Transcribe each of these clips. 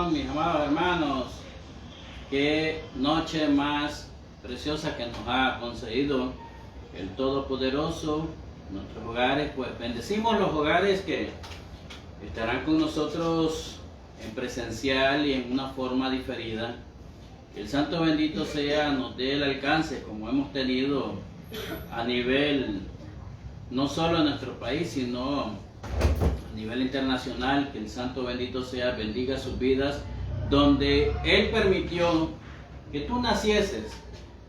bendición, mis amados hermanos. Qué noche más preciosa que nos ha concedido el Todopoderoso. Nuestros hogares, pues bendecimos los hogares que estarán con nosotros en presencial y en una forma diferida. Que el Santo bendito sea, nos dé el alcance como hemos tenido a nivel no solo en nuestro país, sino a nivel internacional. Que el Santo bendito sea, bendiga sus vidas, donde Él permitió que tú nacieses,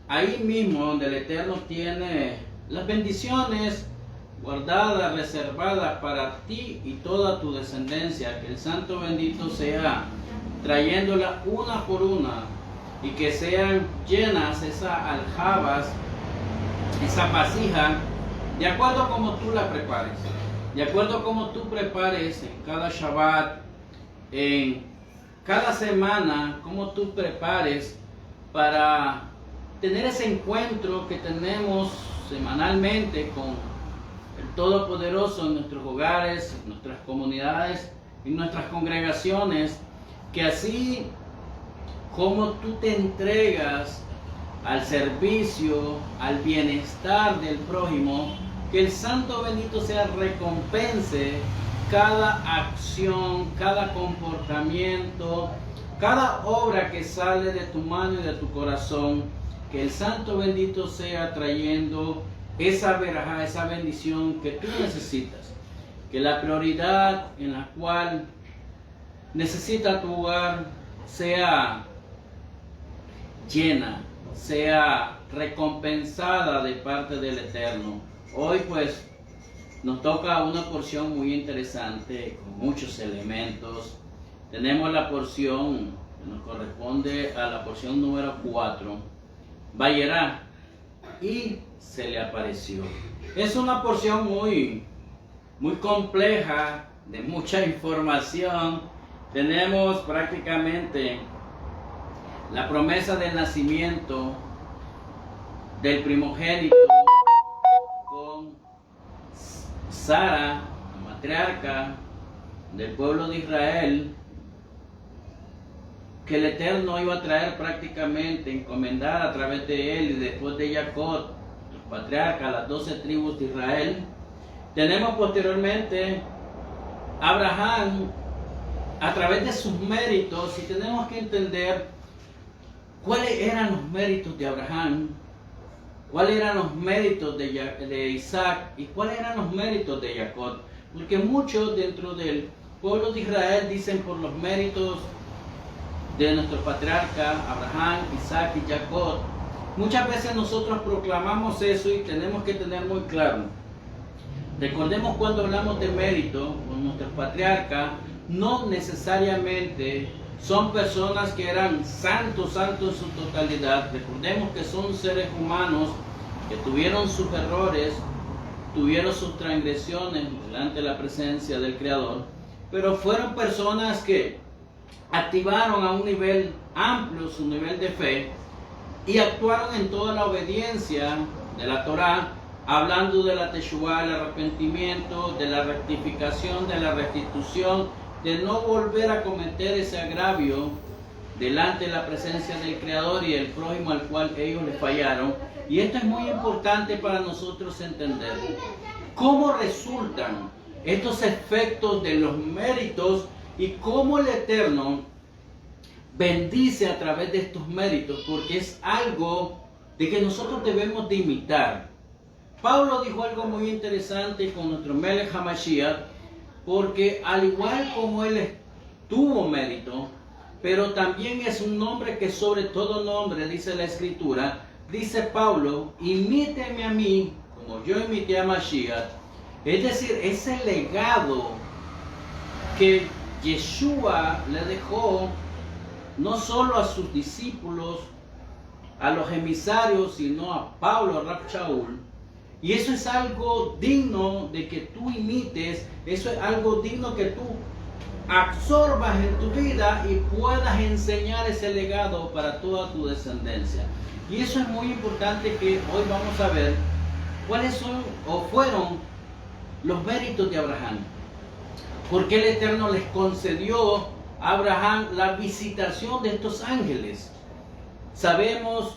ahí mismo donde el Eterno tiene las bendiciones guardadas, reservadas para ti y toda tu descendencia. Que el Santo bendito sea trayéndola una por una y que sean llenas esas aljabas, esa vasija, de acuerdo a como tú la prepares, de acuerdo a como tú prepares en cada Shabbat, en cada semana, como tú prepares para tener ese encuentro que tenemos semanalmente con el Todopoderoso en nuestros hogares, en nuestras comunidades, en nuestras congregaciones. Que así como tú te entregas al servicio, al bienestar del prójimo, que el Santo bendito sea recompense cada acción, cada comportamiento, cada obra que sale de tu mano y de tu corazón. Que el Santo bendito sea trayendo esa verajá, esa bendición que tú necesitas. Que la prioridad en la cual necesita tu hogar sea llena, sea recompensada de parte del Eterno. Hoy pues nos toca una porción muy interesante con muchos elementos. Tenemos la porción que nos corresponde a la porción número 4. Vayerá y se le apareció. Es una porción muy compleja, de mucha información. Tenemos prácticamente la promesa del nacimiento del primogénito con Sara, la matriarca del pueblo de Israel, que el Eterno iba a traer prácticamente, encomendar a través de él y después de Jacob, el patriarca, las 12 tribus de Israel. Tenemos posteriormente a Abraham a través de sus méritos, y tenemos que entender cuáles eran los méritos de Abraham, cuáles eran los méritos de Isaac y cuáles eran los méritos de Jacob. Porque muchos dentro del pueblo de Israel dicen por los méritos de nuestro patriarca Abraham, Isaac y Jacob. Muchas veces nosotros proclamamos eso y tenemos que tener muy claro. Recordemos, cuando hablamos de mérito con nuestros patriarcas, no necesariamente son personas que eran santos en su totalidad. Recordemos que son seres humanos que tuvieron sus errores, tuvieron sus transgresiones delante de la presencia del Creador, pero fueron personas que activaron a un nivel amplio su nivel de fe y actuaron en toda la obediencia de la Torá, hablando de la Teshuvá, el arrepentimiento, de la rectificación, de la restitución, de no volver a cometer ese agravio delante de la presencia del Creador y el prójimo al cual ellos le fallaron. Y esto es muy importante para nosotros entender cómo resultan estos efectos de los méritos y cómo el Eterno bendice a través de estos méritos, porque es algo de que nosotros debemos de imitar. Pablo dijo algo muy interesante con nuestro Melech HaMashiach, porque al igual como él tuvo mérito, pero también es un nombre que sobre todo nombre, dice la Escritura, dice Pablo, imíteme a mí como yo imité a Mashiach. Es decir, ese legado que Yeshua le dejó no solo a sus discípulos, a los emisarios, sino a Pablo, a Rab Shaul. Y eso es algo digno de que tú imites, eso es algo digno que tú absorbas en tu vida y puedas enseñar ese legado para toda tu descendencia. Y eso es muy importante, que hoy vamos a ver cuáles son o fueron los méritos de Abraham. Porque el Eterno les concedió a Abraham la visitación de estos ángeles. Sabemos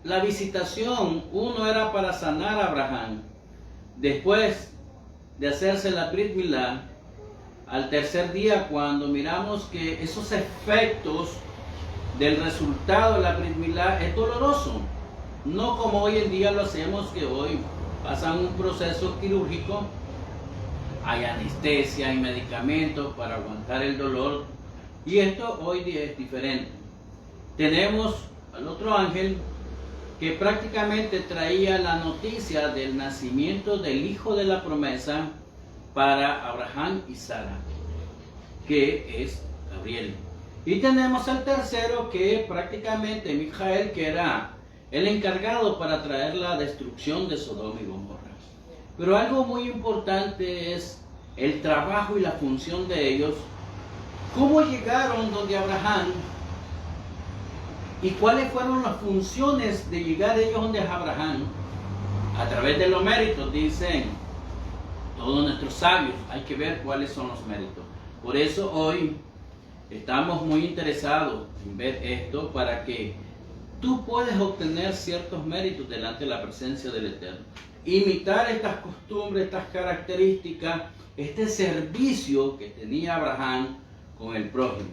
la visitación, uno era para sanar a Abraham. Después de hacerse la Brit Milá, al tercer día, cuando miramos que esos efectos del resultado de la Brit Milá es doloroso, no como hoy en día lo hacemos, que hoy pasan un proceso quirúrgico, hay anestesia, hay medicamentos para aguantar el dolor, y esto hoy día es diferente. Tenemos al otro ángel que prácticamente traía la noticia del nacimiento del hijo de la promesa para Abraham y Sara, que es Gabriel. Y tenemos al tercero, que prácticamente Mijael, que era el encargado para traer la destrucción de Sodoma y Gomorra. Pero algo muy importante es el trabajo y la función de ellos. ¿Cómo llegaron donde Abraham? ¿Y cuáles fueron las funciones de llegar ellos donde Abraham? A través de los méritos, dicen todos nuestros sabios. Hay que ver cuáles son los méritos. Por eso hoy estamos muy interesados en ver esto, para que tú puedas obtener ciertos méritos delante de la presencia del Eterno. Imitar estas costumbres, estas características, este servicio que tenía Abraham con el prójimo.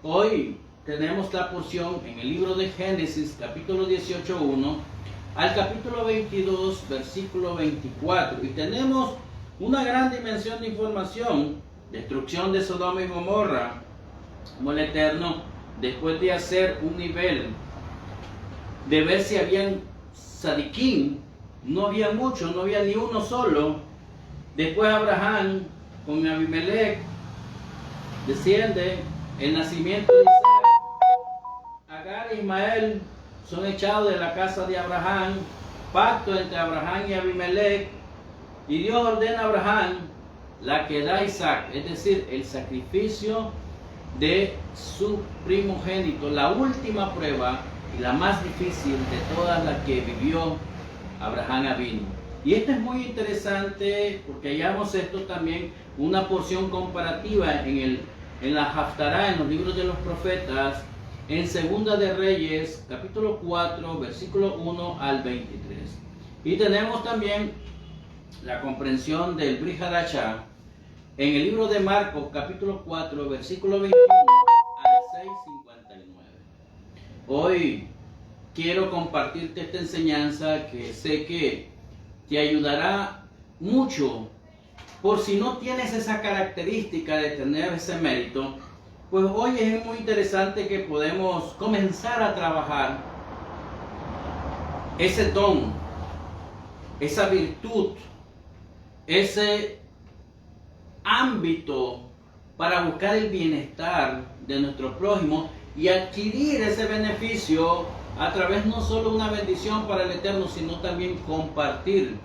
Hoy tenemos la porción en el libro de Génesis, capítulo 18:1 al capítulo 22, versículo 24. Y tenemos una gran dimensión de información. Destrucción de Sodoma y Gomorra. Como el Eterno, después de hacer un nivel, de ver si habían sadiquín, no había muchos, no había ni uno solo. Después Abraham con Abimelech desciende, el nacimiento de Isaac, Agar e Ismael son echados de la casa de Abraham, pacto entre Abraham y Abimelech, y Dios ordena a Abraham la que da Isaac, es decir, el sacrificio de su primogénito, la última prueba y la más difícil de todas las que vivió Abraham Avinu. Y esto es muy interesante porque hallamos esto también, una porción comparativa en la Haftará, en los libros de los profetas, en Segunda de Reyes, capítulo 4, versículo 1 al 23. Y tenemos también la comprensión del Brit Hadashah en el libro de Marcos, capítulo 4, versículo 21 al 6:59. Hoy quiero compartirte esta enseñanza que sé que te ayudará mucho. Por si no tienes esa característica de tener ese mérito, pues hoy es muy interesante que podemos comenzar a trabajar ese don, esa virtud, ese ámbito para buscar el bienestar de nuestro prójimo y adquirir ese beneficio a través no solo de una bendición para el Eterno, sino también compartir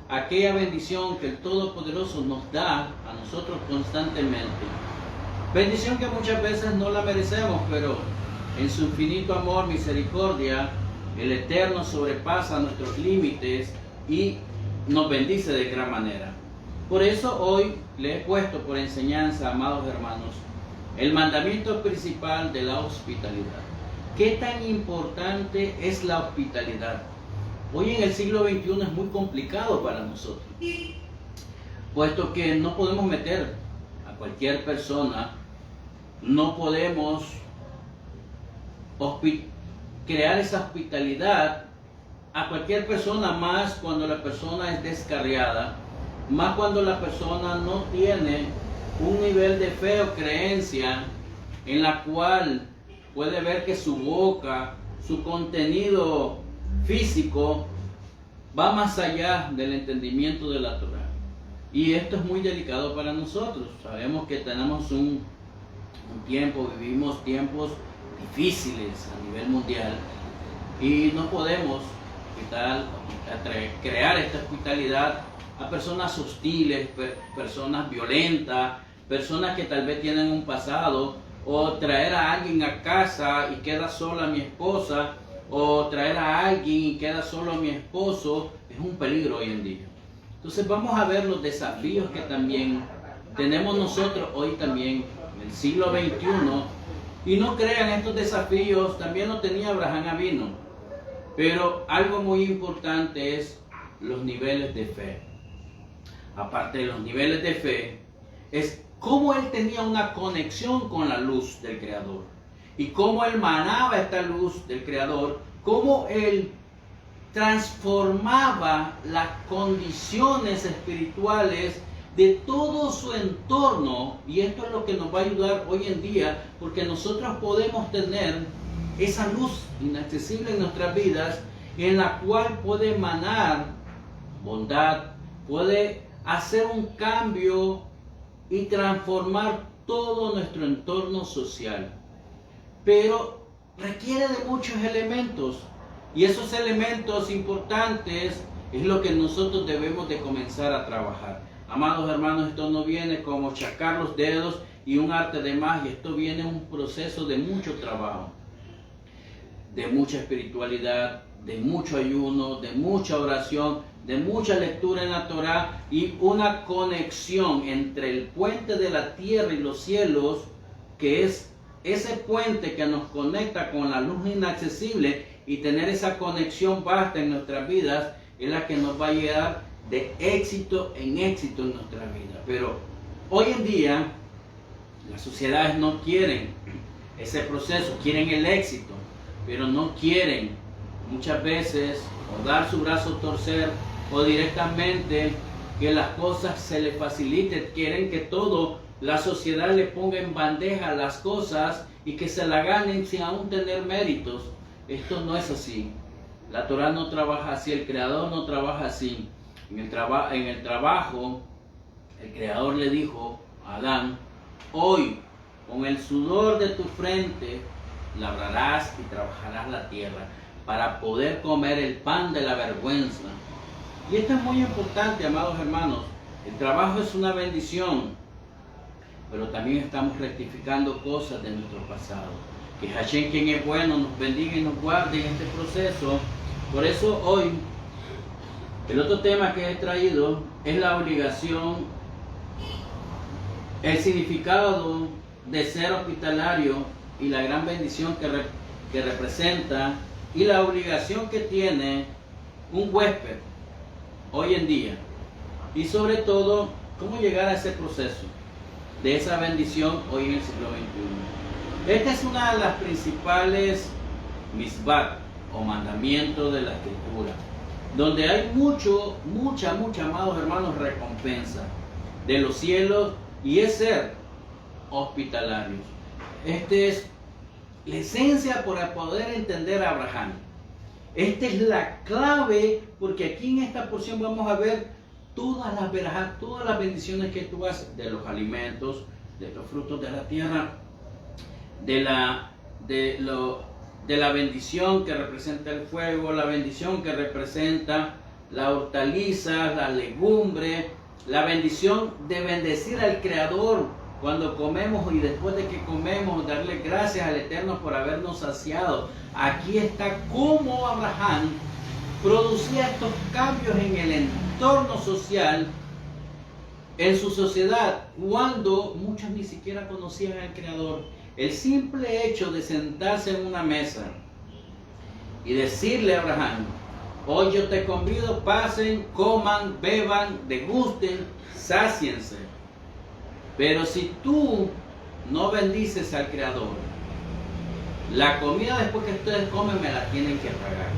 aquella bendición que el Todopoderoso nos da a nosotros constantemente. Bendición que muchas veces no la merecemos, pero en su infinito amor, misericordia, el Eterno sobrepasa nuestros límites y nos bendice de gran manera. Por eso hoy le he puesto por enseñanza, amados hermanos, el mandamiento principal de la hospitalidad. ¿Qué tan importante es la hospitalidad? Hoy en el siglo XXI es muy complicado para nosotros, puesto que no podemos meter a cualquier persona, no podemos crear esa hospitalidad a cualquier persona, más cuando la persona es descarriada, más cuando la persona no tiene un nivel de fe o creencia en la cual puede ver que su boca, su contenido físico va más allá del entendimiento de la Torah. Y esto es muy delicado para nosotros. Sabemos que tenemos un tiempo, vivimos tiempos difíciles a nivel mundial y no podemos crear esta hospitalidad a personas hostiles, personas violentas, personas que tal vez tienen un pasado, o traer a alguien a casa y queda sola mi esposa, o traer a alguien y queda solo mi esposo. Es un peligro hoy en día. Entonces vamos a ver los desafíos que también tenemos nosotros hoy también en el siglo XXI Y no crean, estos desafíos también los tenía Abraham Avino. Pero algo muy importante es los niveles de fe. Aparte de los niveles de fe, es cómo él tenía una conexión con la luz del Creador. Y cómo él manaba esta luz del Creador, cómo él transformaba las condiciones espirituales de todo su entorno. Y esto es lo que nos va a ayudar hoy en día, porque nosotros podemos tener esa luz inaccesible en nuestras vidas, en la cual puede emanar bondad, puede hacer un cambio y transformar todo nuestro entorno social. Pero requiere de muchos elementos, y esos elementos importantes es lo que nosotros debemos de comenzar a trabajar. Amados hermanos, esto no viene como chacar los dedos y un arte de magia. Esto viene un proceso de mucho trabajo, de mucha espiritualidad, de mucho ayuno, de mucha oración, de mucha lectura en la Torá, y una conexión entre el puente de la tierra y los cielos, que es ese puente que nos conecta con la luz inaccesible, y tener esa conexión vasta en nuestras vidas es la que nos va a llevar de éxito en nuestra vida. Pero hoy en día las sociedades no quieren ese proceso, quieren el éxito, pero no quieren muchas veces o dar su brazo a torcer, o directamente que las cosas se les faciliten. Quieren que todo la sociedad le ponga en bandeja las cosas y que se la ganen sin aún tener méritos. Esto no es así. La Torá no trabaja así, el Creador no trabaja así. En el trabajo, el Creador le dijo a Adán: hoy, con el sudor de tu frente, labrarás y trabajarás la tierra para poder comer el pan de la vergüenza. Y esto es muy importante, amados hermanos. El trabajo es una bendición, pero también estamos rectificando cosas de nuestro pasado. Que Hashem, quien es bueno, nos bendiga y nos guarde en este proceso. Por eso hoy, el otro tema que he traído es la obligación, el significado de ser hospitalario y la gran bendición que representa, y la obligación que tiene un huésped hoy en día. Y sobre todo, cómo llegar a ese proceso de esa bendición hoy en el siglo XXI. Esta es una de las principales misbat o mandamientos de la Escritura, donde hay mucha, amados hermanos, recompensa de los cielos, y es ser hospitalarios. Esta es la esencia para poder entender a Abraham. Esta es la clave, porque aquí en esta porción vamos a ver todas las bendiciones que tú haces, de los alimentos, de los frutos de la tierra, de la bendición que representa el fuego, la bendición que representa la hortaliza, la legumbre, la bendición de bendecir al Creador cuando comemos, y después de que comemos darle gracias al Eterno por habernos saciado. Aquí está cómo Abraham producía estos cambios en el entorno social, en su sociedad, cuando muchos ni siquiera conocían al Creador. El simple hecho de sentarse en una mesa y decirle a Abraham: hoy yo te convido, pasen, coman, beban, degusten, sáciense. Pero si tú no bendices al Creador, la comida después que ustedes comen me la tienen que pagar.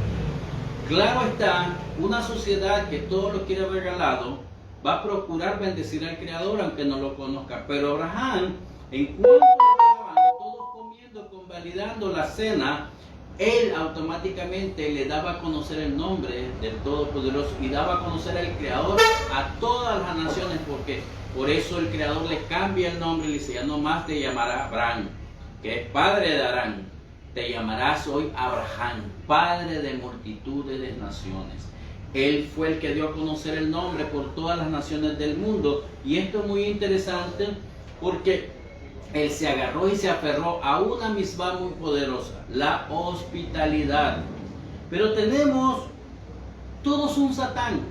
Claro está, una sociedad que todo lo quiere regalado va a procurar bendecir al Creador aunque no lo conozca. Pero Abraham, en cuanto estaban todos comiendo, convalidando la cena, él automáticamente le daba a conocer el nombre del Todopoderoso y daba a conocer al Creador a todas las naciones, porque por eso el Creador le cambia el nombre y le dice: ya no más te llamarás Abraham, que es padre de Arán, te llamarás hoy Abraham, padre de multitudes de naciones. Él fue el que dio a conocer el nombre por todas las naciones del mundo. Y esto es muy interesante porque él se agarró y se aferró a una misma muy poderosa, la hospitalidad. Pero tenemos todos un Satán,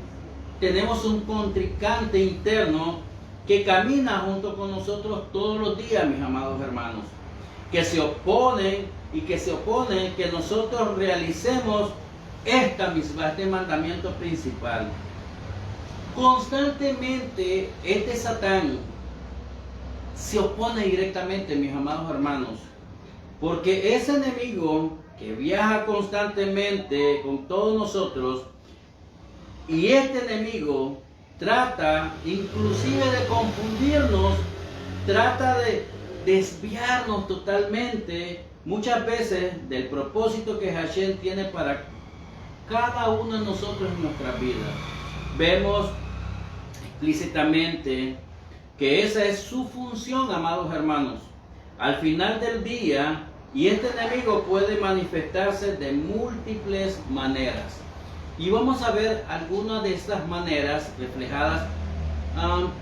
tenemos un contrincante interno que camina junto con nosotros todos los días, mis amados hermanos. que se oponen y que se oponen que nosotros realicemos esta misma, este mandamiento principal. Constantemente este Satán se opone directamente, mis amados hermanos, porque ese enemigo que viaja constantemente con todos nosotros, y este enemigo trata inclusive de confundirnos, trata de desviarnos totalmente muchas veces del propósito que Hashem tiene para cada uno de nosotros en nuestra vida. Vemos explícitamente que esa es su función, amados hermanos, al final del día, y este enemigo puede manifestarse de múltiples maneras. Y vamos a ver algunas de estas maneras reflejadas.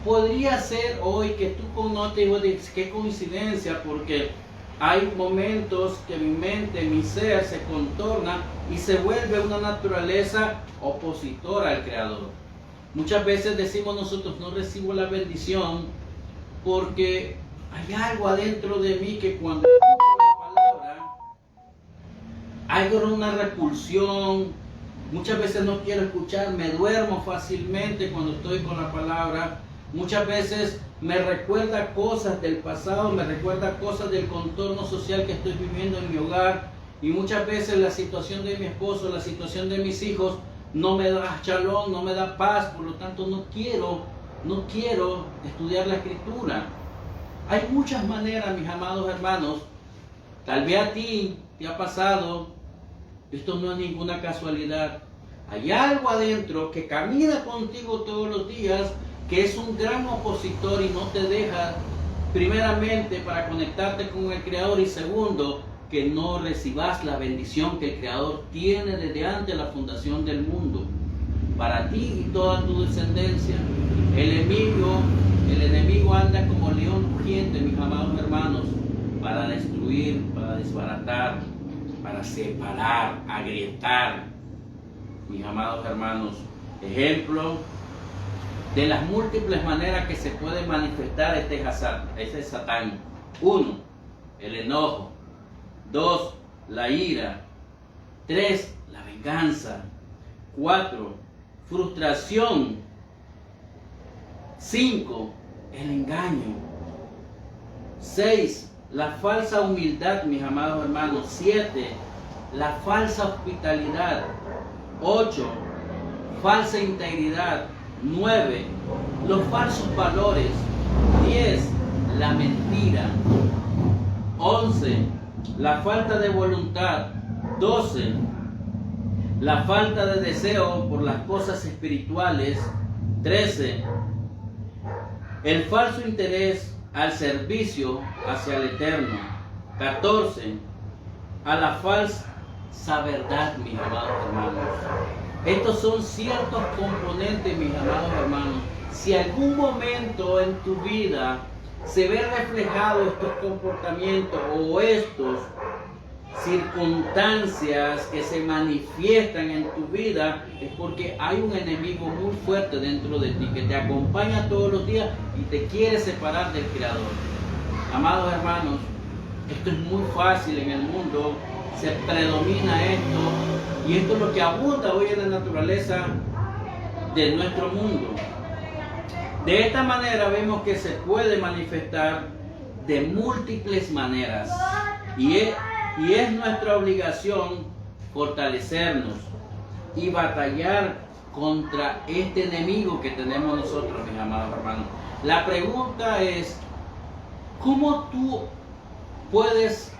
Podría ser hoy que tú conoces, qué coincidencia, porque hay momentos que mi mente, mi ser se contorna y se vuelve una naturaleza opositora al Creador. Muchas veces decimos nosotros, no recibo la bendición porque hay algo adentro de mí que cuando escucho la palabra hay una repulsión. Muchas veces no quiero escuchar, me duermo fácilmente cuando estoy con la palabra. Muchas veces me recuerda cosas del pasado, me recuerda cosas del contorno social que estoy viviendo en mi hogar. Y muchas veces la situación de mi esposo, la situación de mis hijos no me da shalom, no me da paz. Por lo tanto no quiero estudiar la escritura. Hay muchas maneras, mis amados hermanos. Tal vez a ti te ha pasado. Esto no es ninguna casualidad. Hay algo adentro que camina contigo todos los días, que es un gran opositor y no te deja, primeramente, para conectarte con el Creador, y segundo, que no recibas la bendición que el Creador tiene desde antes de la fundación del mundo, para ti y toda tu descendencia. El enemigo anda como león rugiente, mis amados hermanos, para destruir, para desbaratar, para separar, agrietar, mis amados hermanos. Ejemplo de las múltiples maneras que se puede manifestar este Satán. 1. El enojo. 2. La ira. 3. La venganza. 4. Frustración. 5. El engaño. 6. La falsa humildad, mis amados hermanos. 7. La falsa hospitalidad. 8. Falsa integridad. 9. Los falsos valores. 10. La mentira. 11. La falta de voluntad. 12. La falta de deseo por las cosas espirituales. 13. El falso interés al servicio hacia el Eterno. 14. A la falsa verdad, mis amados hermanos. Estos son ciertos componentes, mis amados hermanos. Si algún momento en tu vida se ve reflejado estos comportamientos o estos circunstancias que se manifiestan en tu vida, es porque hay un enemigo muy fuerte dentro de ti que te acompaña todos los días y te quiere separar del Creador. Amados hermanos, esto es muy fácil en el mundo, se predomina esto, y esto es lo que abunda hoy en la naturaleza de nuestro mundo. De esta manera vemos que se puede manifestar de múltiples maneras, y es nuestra obligación fortalecernos y batallar contra este enemigo que tenemos nosotros, mis amados hermanos. La pregunta es, ¿cómo tú puedes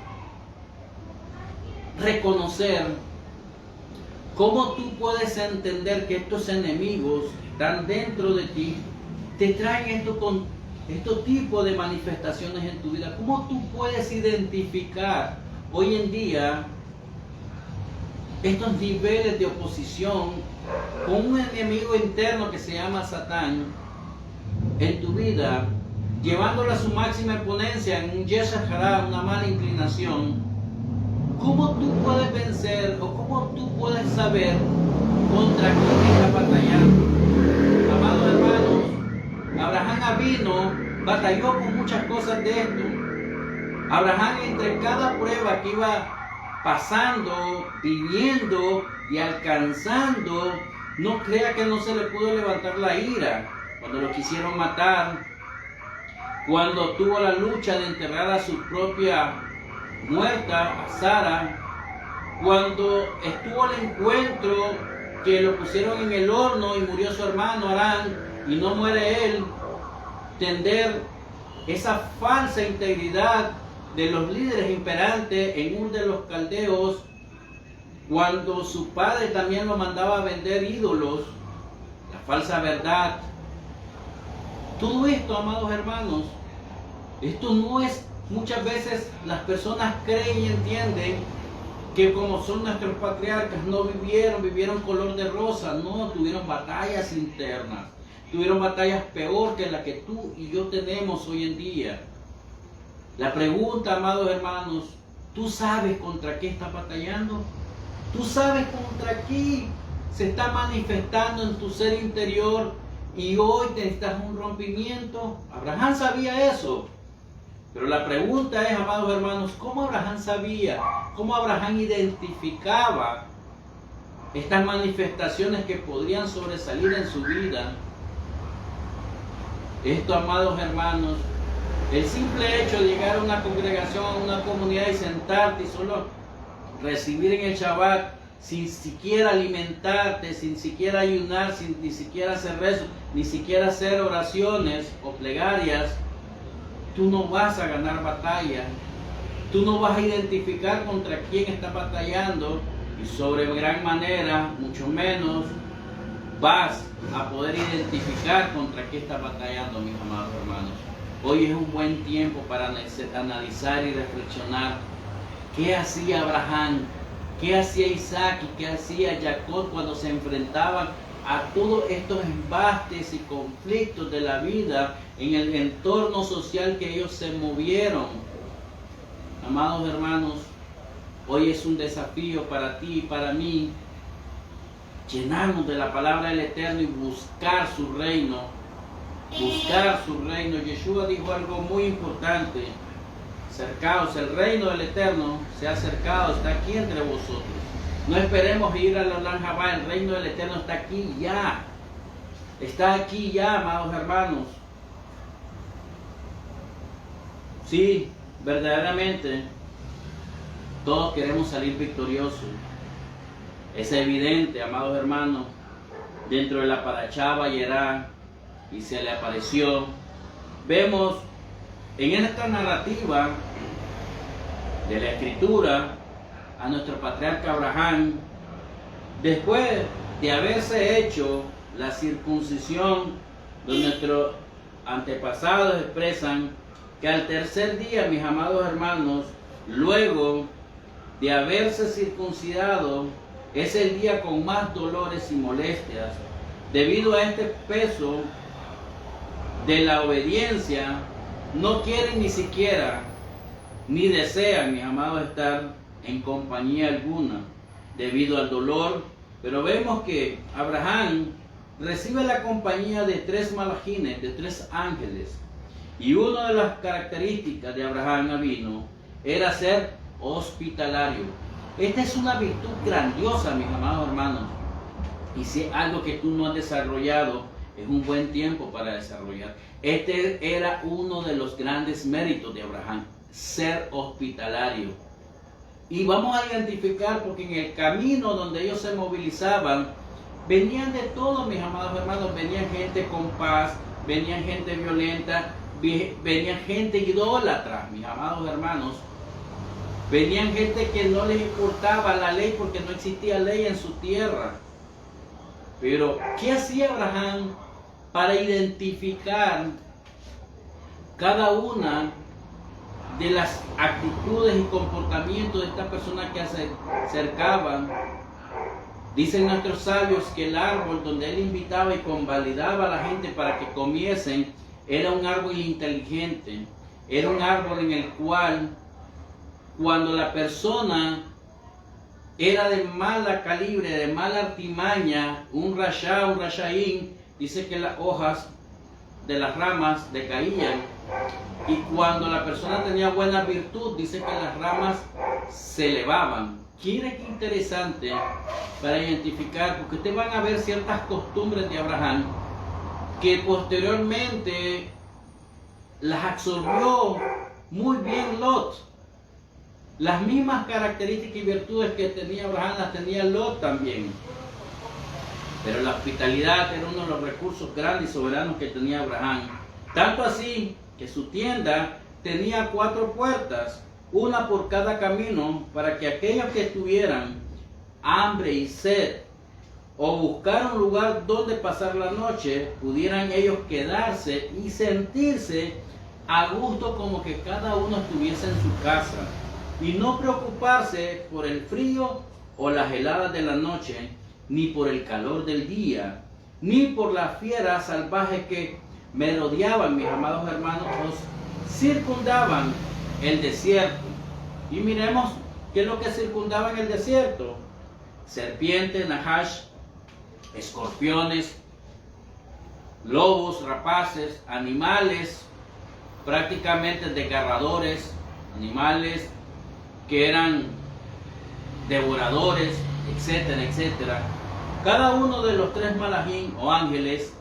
reconocer, cómo tú puedes entender que estos enemigos que están dentro de ti te traen estos tipos de manifestaciones en tu vida? ¿Cómo tú puedes identificar hoy en día estos niveles de oposición con un enemigo interno que se llama Satán en tu vida, llevándolo a su máxima exponencia en un Yetzer Hara, una mala inclinación? ¿Cómo tú puedes vencer o cómo tú puedes saber contra quién estás batallando? Amados hermanos, Abraham Avino batalló con muchas cosas de esto. Abraham, entre cada prueba que iba pasando, viviendo y alcanzando, no crea que no se le pudo levantar la ira cuando lo quisieron matar, cuando tuvo la lucha de enterrar a su propia muerta, a Sara, cuando estuvo el encuentro que lo pusieron en el horno y murió su hermano Arán y no muere él, tender esa falsa integridad de los líderes imperantes en Ur de los Caldeos, cuando su padre también lo mandaba a vender ídolos, la falsa verdad. Todo esto, amados hermanos, esto no es, muchas veces las personas creen y entienden que como son nuestros patriarcas, no vivieron color de rosa, no, tuvieron batallas internas, tuvieron batallas peor que la que tú y yo tenemos hoy en día. La pregunta, amados hermanos, ¿tú sabes contra qué estás batallando? ¿Tú sabes contra qué se está manifestando en tu ser interior y hoy necesitas un rompimiento? Abraham sabía eso. Pero la pregunta es, amados hermanos, ¿cómo Abraham sabía? ¿Cómo Abraham identificaba estas manifestaciones que podrían sobresalir en su vida? Esto, amados hermanos, el simple hecho de llegar a una congregación, a una comunidad y sentarte y solo recibir en el Shabbat, sin siquiera alimentarte, sin siquiera ayunar, sin ni siquiera hacer rezo, ni siquiera hacer oraciones o plegarias, tú no vas a ganar batalla. Tú no vas a identificar contra quién estás batallando y sobre gran manera, mucho menos, vas a poder identificar contra qué estás batallando, mis amados hermanos. Hoy es un buen tiempo para analizar y reflexionar qué hacía Abraham, qué hacía Isaac y qué hacía Jacob cuando se enfrentaban a todos estos embastes y conflictos de la vida en el entorno social que ellos se movieron. Amados hermanos, hoy es un desafío para ti y para mí llenarnos de la palabra del Eterno y buscar su reino. Buscar su reino. Yeshua dijo algo muy importante: acercaos, el reino del Eterno se ha acercado, está aquí entre vosotros. No esperemos ir a la Olam Jabá, el reino del Eterno está aquí ya. Está aquí ya, amados hermanos. Sí, verdaderamente, todos queremos salir victoriosos. Es evidente, amados hermanos, dentro de la Parashá Vayera, y se le apareció. Vemos en esta narrativa de la Escritura a nuestro patriarca Abraham, después de haberse hecho la circuncisión, donde nuestros antepasados expresan que al tercer día, mis amados hermanos, luego de haberse circuncidado, es el día con más dolores y molestias, debido a este peso de la obediencia. No quieren ni siquiera, ni desean, mis amados, estar en compañía alguna, debido al dolor. Pero vemos que Abraham recibe la compañía de 3 malajines, de 3 ángeles. Y una de las características de Abraham Avino era ser hospitalario. Esta es una virtud grandiosa, mis amados hermanos. Y si es algo que tú no has desarrollado, es un buen tiempo para desarrollar. Este era uno de los grandes méritos de Abraham, ser hospitalario. Y vamos a identificar, porque en el camino donde ellos se movilizaban, venían de todo, mis amados hermanos. Venían gente con paz, venían gente violenta, venían gente idólatra, mis amados hermanos. Venían gente que no les importaba la ley porque no existía ley en su tierra. Pero, ¿qué hacía Abraham para identificar cada una de las actitudes y comportamientos de estas personas que se acercaban? Dicen nuestros sabios que el árbol donde él invitaba y convalidaba a la gente para que comiesen era un árbol inteligente. Era un árbol en el cual, cuando la persona era de mala calibre, de mala artimaña, un rashaín, dice que las hojas de las ramas decaían, y cuando la persona tenía buena virtud, dice que las ramas se elevaban. Mire qué interesante para identificar, porque ustedes van a ver ciertas costumbres de Abraham que posteriormente las absorbió muy bien Lot. Las mismas características y virtudes que tenía Abraham las tenía Lot también. Pero la hospitalidad era uno de los recursos grandes y soberanos que tenía Abraham. Tanto así que su tienda tenía 4 puertas, una por cada camino, para que aquellos que tuvieran hambre y sed o buscar un lugar donde pasar la noche, pudieran ellos quedarse y sentirse a gusto, como que cada uno estuviese en su casa, y no preocuparse por el frío o las heladas de la noche, ni por el calor del día, ni por las fieras salvajes que merodeaban, mis amados hermanos, circundaban el desierto. Y miremos qué es lo que circundaba en el desierto: serpientes, nahash, escorpiones, lobos, rapaces, animales prácticamente desgarradores, animales que eran devoradores, etcétera, etcétera. Cada uno de los 3 malajim o ángeles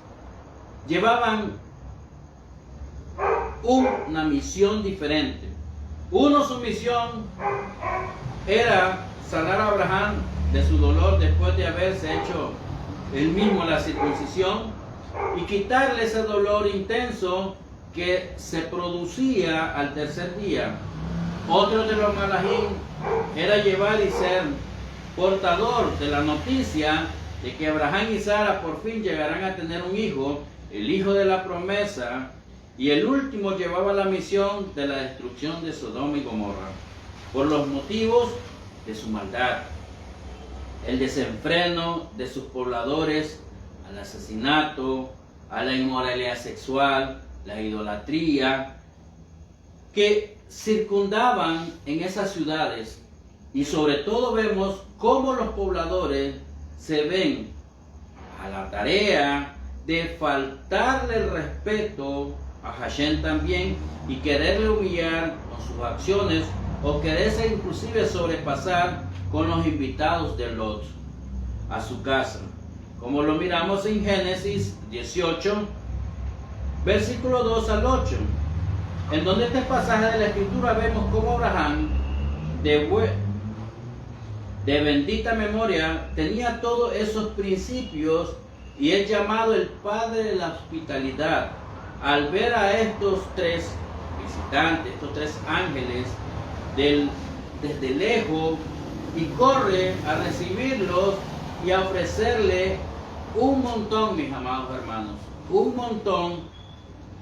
llevaban una misión diferente. Uno, su misión era sanar a Abraham de su dolor después de haberse hecho él mismo la circuncisión y quitarle ese dolor intenso que se producía al tercer día. Otro de los malajim era llevar y ser portador de la noticia de que Abraham y Sara por fin llegarán a tener un hijo, el hijo de la promesa. Y el último llevaba la misión de la destrucción de Sodoma y Gomorra, por los motivos de su maldad, el desenfreno de sus pobladores, al asesinato, a la inmoralidad sexual, la idolatría, que circundaban en esas ciudades. Y sobre todo vemos cómo los pobladores se ven a la tarea de faltarle el respeto a Hashem también, y quererle humillar con sus acciones, o quererse inclusive sobrepasar con los invitados de Lot a su casa, como lo miramos en Génesis 18, versículo 2 al 8, en donde este pasaje de la escritura vemos cómo Abraham, de bendita memoria, tenía todos esos principios, y es llamado el padre de la hospitalidad. Al ver a estos 3 visitantes, estos 3 ángeles, desde lejos, y corre a recibirlos y a ofrecerle un montón, mis amados hermanos, un montón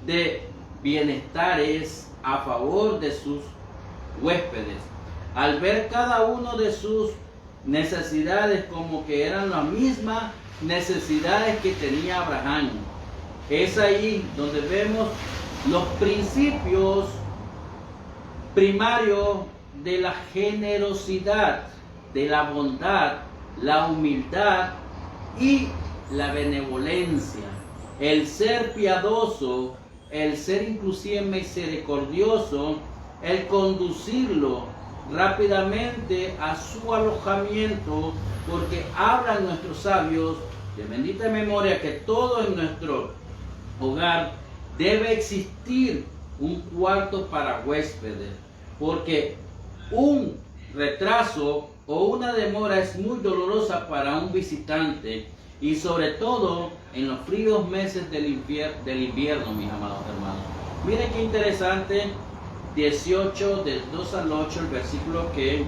de bienestares a favor de sus huéspedes. Al ver cada uno de sus necesidades como que eran las mismas necesidades que tenía Abraham. Es ahí donde vemos los principios primarios de la generosidad, de la bondad, la humildad y la benevolencia. El ser piadoso, el ser inclusive misericordioso, el conducirlo rápidamente a su alojamiento, porque hablan nuestros sabios de bendita memoria que todo en nuestro hogar debe existir un cuarto para huéspedes, porque un retraso o una demora es muy dolorosa para un visitante, y sobre todo en los fríos meses del invierno, mis amados hermanos. Miren qué interesante, 18 del 2 al 8, el versículo que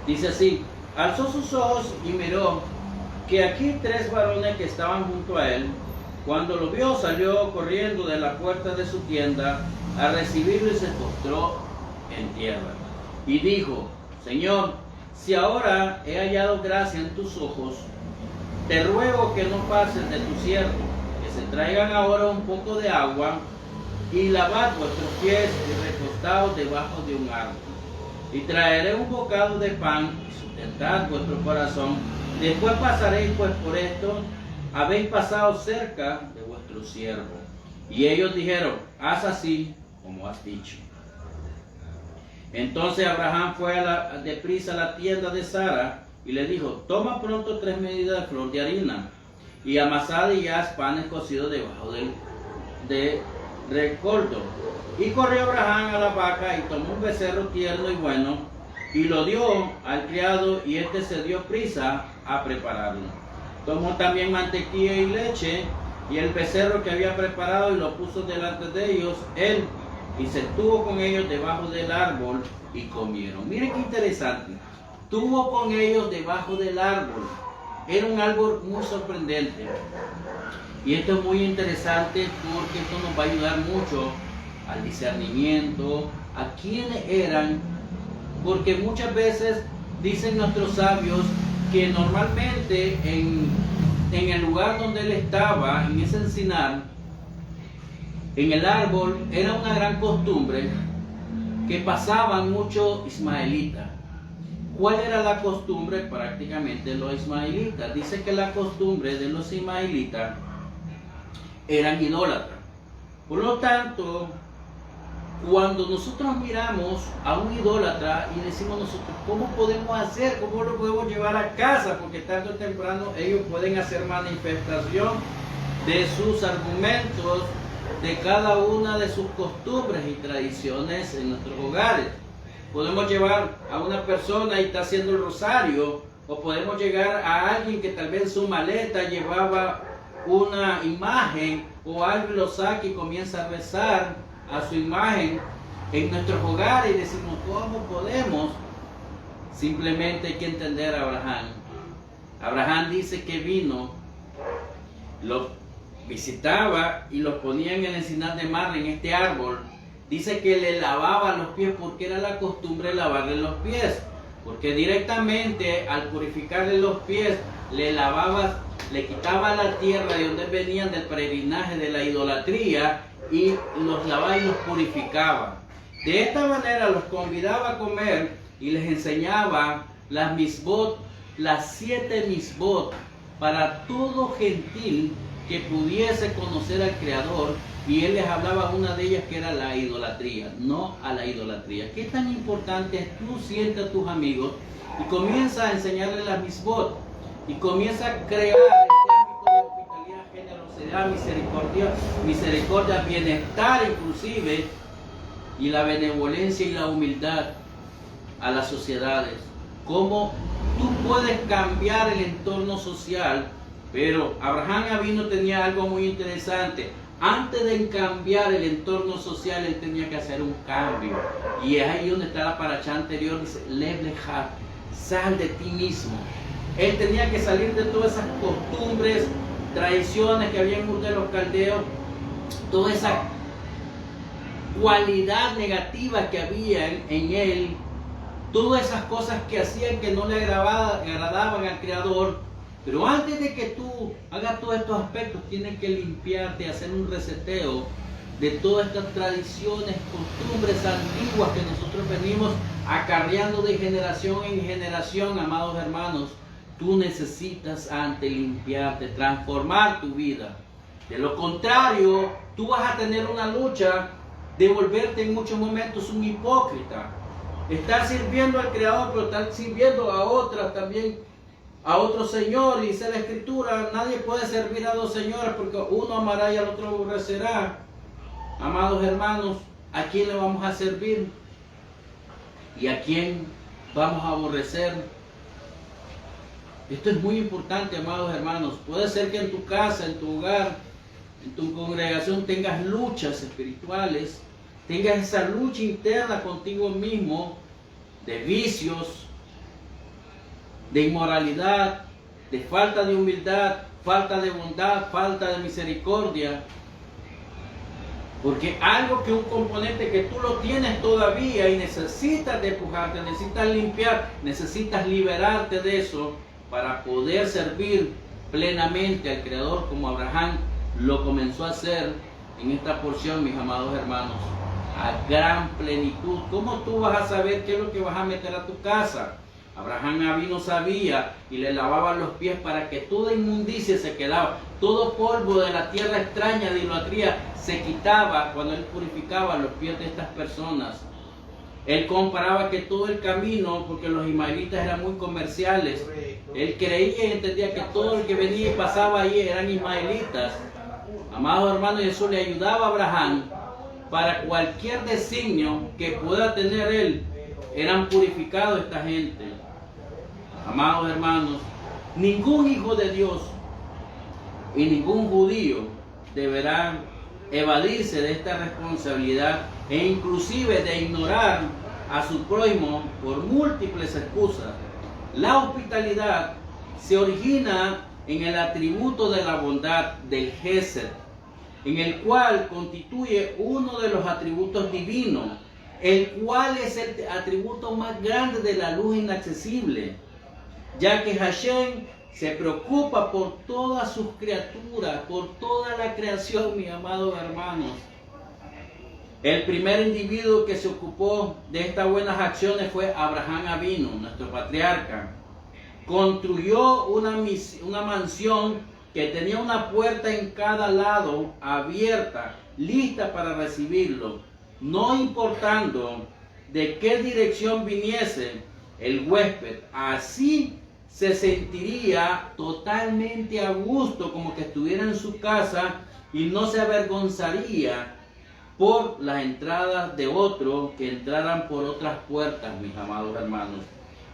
dice así: alzó sus ojos y miró que aquí 3 varones que estaban junto a él. Cuando lo vio, salió corriendo de la puerta de su tienda a recibirlo y se postró en tierra. Y dijo: Señor, si ahora he hallado gracia en tus ojos, te ruego que no pases de tu siervo, que se traigan ahora un poco de agua y lavad vuestros pies y recostaos debajo de un árbol. Y traeré un bocado de pan y sustentad vuestro corazón. Después pasaréis, pues por esto habéis pasado cerca de vuestro siervo. Y ellos dijeron, haz así como has dicho. Entonces Abraham fue deprisa a la tienda de Sara y le dijo, toma pronto 3 medidas de flor de harina y amasad y haz panes cocidos debajo de recoldo. Y corrió Abraham a la vaca y tomó un becerro tierno y bueno y lo dio al criado y éste se dio prisa a prepararlo. Tomó también mantequilla y leche y el becerro que había preparado y lo puso delante de ellos, él, y se estuvo con ellos debajo del árbol y comieron. Miren qué interesante. Estuvo con ellos debajo del árbol. Era un árbol muy sorprendente. Y esto es muy interesante porque esto nos va a ayudar mucho al discernimiento, a quiénes eran, porque muchas veces dicen nuestros sabios que normalmente en el lugar donde él estaba, en ese encinar, en el árbol, era una gran costumbre que pasaban muchos ismaelitas. ¿Cuál era la costumbre? Prácticamente los ismaelitas. Dice que la costumbre de los ismaelitas eran idólatras. Por lo tanto, cuando nosotros miramos a un idólatra y decimos nosotros, ¿cómo podemos hacer? ¿Cómo lo podemos llevar a casa? Porque tarde o temprano ellos pueden hacer manifestación de sus argumentos, de cada una de sus costumbres y tradiciones en nuestros hogares. Podemos llevar a una persona y está haciendo el rosario, o podemos llegar a alguien que tal vez en su maleta llevaba una imagen, o alguien lo saca y comienza a rezar a su imagen en nuestros hogares y decimos, ¿cómo podemos? Simplemente hay que entender a Abraham. Abraham dice que vino, los visitaba y los ponía en el encinar de Mamre, en este árbol. Dice que le lavaba los pies porque era la costumbre lavarle los pies, porque directamente al purificarle los pies le lavaba, le quitaba la tierra de donde venían del peregrinaje de la idolatría y los lavaba y los purificaba. De esta manera los convidaba a comer y les enseñaba las misbot, las 7 misbot para todo gentil que pudiese conocer al Creador, y él les hablaba una de ellas que era la idolatría, no a la idolatría. ¿Qué tan importante es? Tú sientes a tus amigos y comienza a enseñarles las misbot y comienza a crear este ámbito de hospitalidad, generosidad, misericordia, bienestar inclusive, y la benevolencia y la humildad a las sociedades. Cómo tú puedes cambiar el entorno social. Pero Abraham Avino tenía algo muy interesante. Antes de cambiar el entorno social, él tenía que hacer un cambio. Y es ahí donde está la paracha anterior, dice, Lev lecha, sal de ti mismo. Él tenía que salir de todas esas costumbres, tradiciones que había en Ur de los Caldeos, toda esa cualidad negativa que había en él, todas esas cosas que hacían que no le agradaban al Creador. Pero antes de que tú hagas todos estos aspectos, tienes que limpiarte, hacer un reseteo de todas estas tradiciones, costumbres antiguas que nosotros venimos acarreando de generación en generación, amados hermanos. Tú necesitas antes limpiarte, transformar tu vida. De lo contrario, tú vas a tener una lucha de volverte en muchos momentos un hipócrita. Estar sirviendo al Creador, pero estar sirviendo a otras también, a otro señor. Dice la Escritura, nadie puede servir a 2 señores porque uno amará y al otro aborrecerá. Amados hermanos, ¿a quién le vamos a servir? ¿Y a quién vamos a aborrecer? Esto es muy importante, amados hermanos. Puede ser que en tu casa, en tu hogar, en tu congregación tengas luchas espirituales, tengas esa lucha interna contigo mismo, de vicios, de inmoralidad, de falta de humildad, falta de bondad, falta de misericordia. Porque algo que un componente que tú lo tienes todavía y necesitas despojarte, necesitas limpiar, necesitas liberarte de eso para poder servir plenamente al Creador como Abraham lo comenzó a hacer en esta porción, mis amados hermanos, a gran plenitud. ¿Cómo tú vas a saber qué es lo que vas a meter a tu casa? Abraham Avino sabía y le lavaba los pies para que toda inmundicia se quedaba. todo polvo de la tierra extraña de idolatría se quitaba cuando él purificaba los pies de estas personas. Él comparaba que todo el camino, porque los ismaelitas eran muy comerciales, él creía y entendía que todo el que venía y pasaba ahí eran ismaelitas. Amados hermanos, Jesús le ayudaba a Abraham para cualquier designio que pueda tener él, eran purificados esta gente. Amados hermanos, ningún hijo de Dios y ningún judío deberá evadirse de esta responsabilidad e inclusive de ignorar a su prójimo por múltiples excusas. La hospitalidad se origina en el atributo de la bondad del Gesed, en el cual constituye uno de los atributos divinos, el cual es el atributo más grande de la luz inaccesible, ya que Hashem se preocupa por todas sus criaturas, por toda la creación, mis amados hermanos. El primer individuo que se ocupó de estas buenas acciones fue Abraham Avinu, nuestro patriarca. Construyó una mansión que tenía una puerta en cada lado abierta, lista para recibirlo, no importando de qué dirección viniese el huésped. Así se sentiría totalmente a gusto, como que estuviera en su casa, y no se avergonzaría por las entradas de otros que entraran por otras puertas, mis amados hermanos.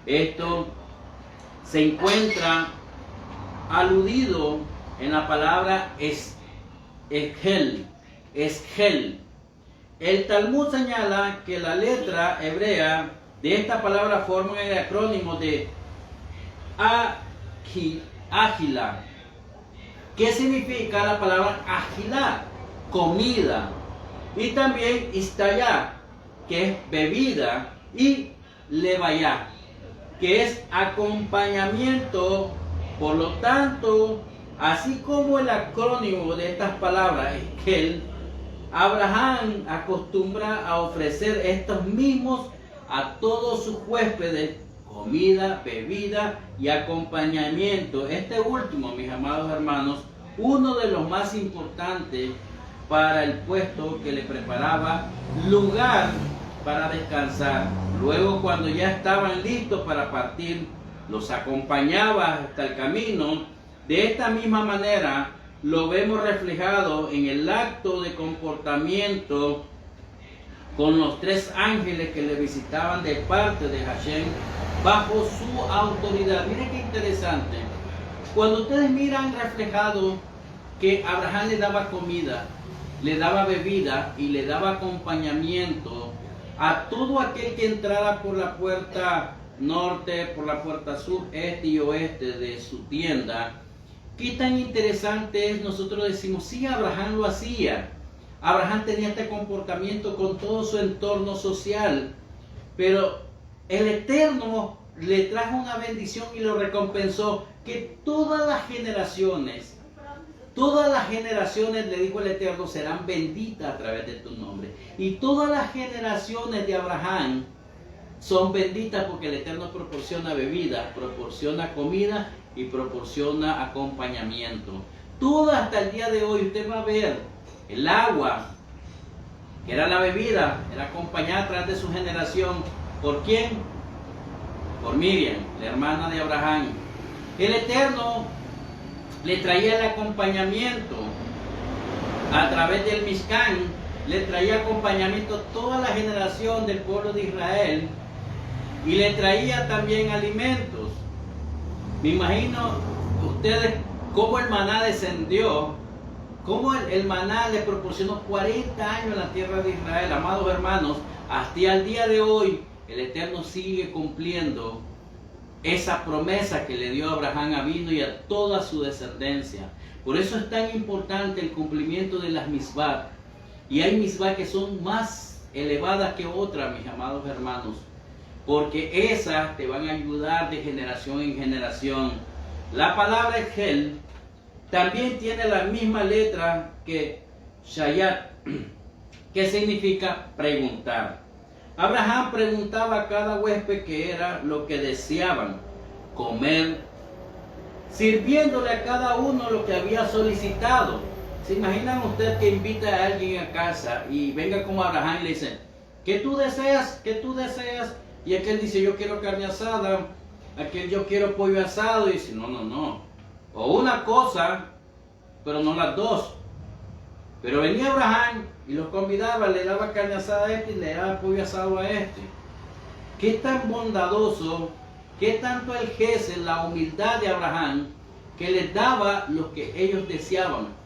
Esto se encuentra aludido en la palabra esgel. El Talmud señala que la letra hebrea de esta palabra forma el acrónimo de Agila. ¿Qué significa la palabra Agila? Comida. Y también Istayá, que es bebida, y Levayá, que es acompañamiento. Por lo tanto, así como el acrónimo de estas palabras es que Abraham acostumbra a ofrecer estos mismos a todos sus huéspedes: comida, bebida y acompañamiento. Este último, mis amados hermanos, uno de los más importantes para el puesto que le preparaba lugar para descansar. Luego, cuando ya estaban listos para partir, los acompañaba hasta el camino. De esta misma manera lo vemos reflejado en el acto de comportamiento con los 3 ángeles que le visitaban de parte de Hashem bajo su autoridad. Miren qué interesante. Cuando ustedes miran reflejado que Abraham le daba comida, le daba bebida y le daba acompañamiento a todo aquel que entrara por la puerta norte, por la puerta sur, este y oeste de su tienda. Qué tan interesante es. Nosotros decimos, sí, Abraham lo hacía. Abraham tenía este comportamiento con todo su entorno social, pero el Eterno le trajo una bendición y lo recompensó, que todas las generaciones, le dijo el Eterno, serán benditas a través de tu nombre. Y todas las generaciones de Abraham son benditas porque el Eterno proporciona bebida, proporciona comida y proporciona acompañamiento. Todo hasta el día de hoy usted va a ver el agua, que era la bebida, era acompañada a través de su generación. ¿Por quién? Por Miriam, la hermana de Abraham. El Eterno le traía el acompañamiento a través del Mishkan, le traía acompañamiento a toda la generación del pueblo de Israel y le traía también alimentos. Me imagino ustedes cómo el maná descendió, cómo el maná le proporcionó 40 años en la tierra de Israel. Amados hermanos, hasta el día de hoy el Eterno sigue cumpliendo esa promesa que le dio a Abraham Avinu y a toda su descendencia. Por eso es tan importante el cumplimiento de las misbah. Y hay misbah que son más elevadas que otras, mis amados hermanos, porque esas te van a ayudar de generación en generación. La palabra Egel también tiene la misma letra que Shayat, que significa preguntar. Abraham preguntaba a cada huésped qué era lo que deseaban: comer, sirviéndole a cada uno lo que había solicitado. ¿Se imaginan usted que invita a alguien a casa y venga como Abraham y le dice, ¿qué tú deseas? ¿Qué tú deseas? Y aquel dice, yo quiero carne asada, aquel yo quiero pollo asado, y dice, no, no, no. O una cosa, pero no las dos. Pero venía Abraham y los convidaba, le daba carne asada a este y le daba pollo asado a este. Qué tan bondadoso, qué tanto el gesed, la humildad de Abraham, que les daba lo que ellos deseaban.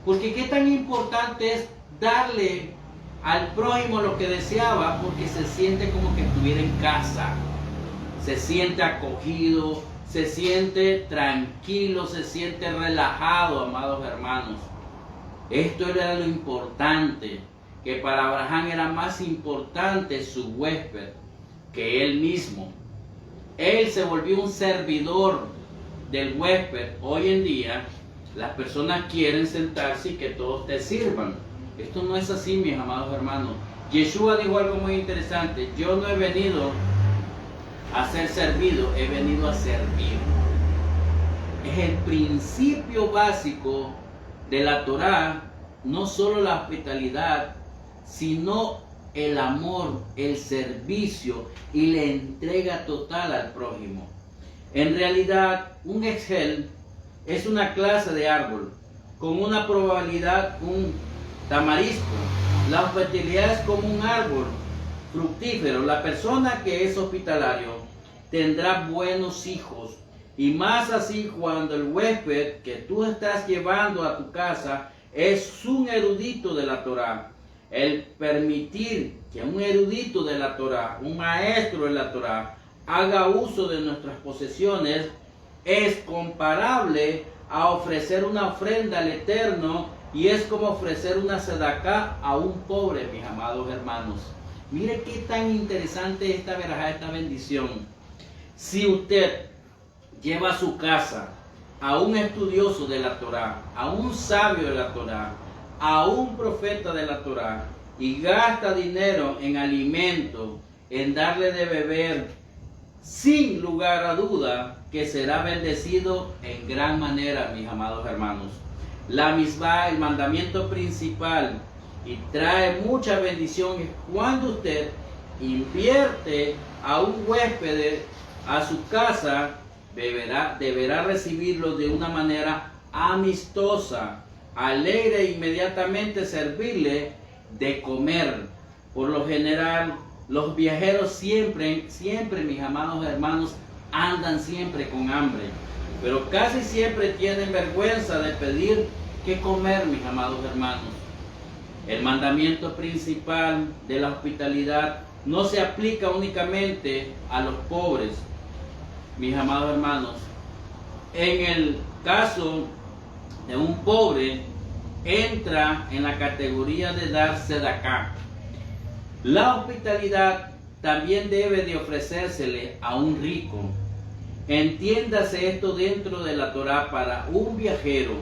Porque qué tan importante es darle al prójimo lo que deseaba, porque se siente como que estuviera en casa, se siente acogido, se siente tranquilo, se siente relajado, amados hermanos. Esto era lo importante, que para Abraham era más importante su huésped que él mismo. Él se volvió un servidor del huésped. Hoy en día las personas quieren sentarse y que todos te sirvan. Esto no es así, mis amados hermanos. Yeshua dijo algo muy interesante: yo no he venido a ser servido, he venido a servir. Es el principio básico de la Torá, no solo la hospitalidad, sino el amor, el servicio y la entrega total al prójimo. En realidad, un exgel es una clase de árbol con una probabilidad, un tamarisco. La hospitalidad es como un árbol fructífero. La persona que es hospitalario tendrá buenos hijos, y más así cuando el huésped que tú estás llevando a tu casa es un erudito de la Torá. El permitir que un erudito de la Torá, un maestro de la Torá, haga uso de nuestras posesiones es comparable a ofrecer una ofrenda al Eterno, y es como ofrecer una sedacá a un pobre, mis amados hermanos. Mire qué tan interesante esta verajá, esta bendición. Si usted lleva a su casa a un estudioso de la Torá, a un sabio de la Torá, a un profeta de la Torá, y gasta dinero en alimento, en darle de beber, sin lugar a duda que será bendecido en gran manera, mis amados hermanos. La misma, el mandamiento principal, y trae mucha bendición, es cuando usted invierte a un huésped a su casa, deberá recibirlo de una manera amistosa, alegre, e inmediatamente servirle de comer. Por lo general, los viajeros siempre, mis amados hermanos, andan siempre con hambre, pero casi siempre tienen vergüenza de pedir qué comer, mis amados hermanos. El mandamiento principal de la hospitalidad no se aplica únicamente a los pobres, mis amados hermanos. En el caso de un pobre, entra en la categoría de dar sedacá. La hospitalidad también debe de ofrecérsele a un rico. Entiéndase esto dentro de la Torá. Para un viajero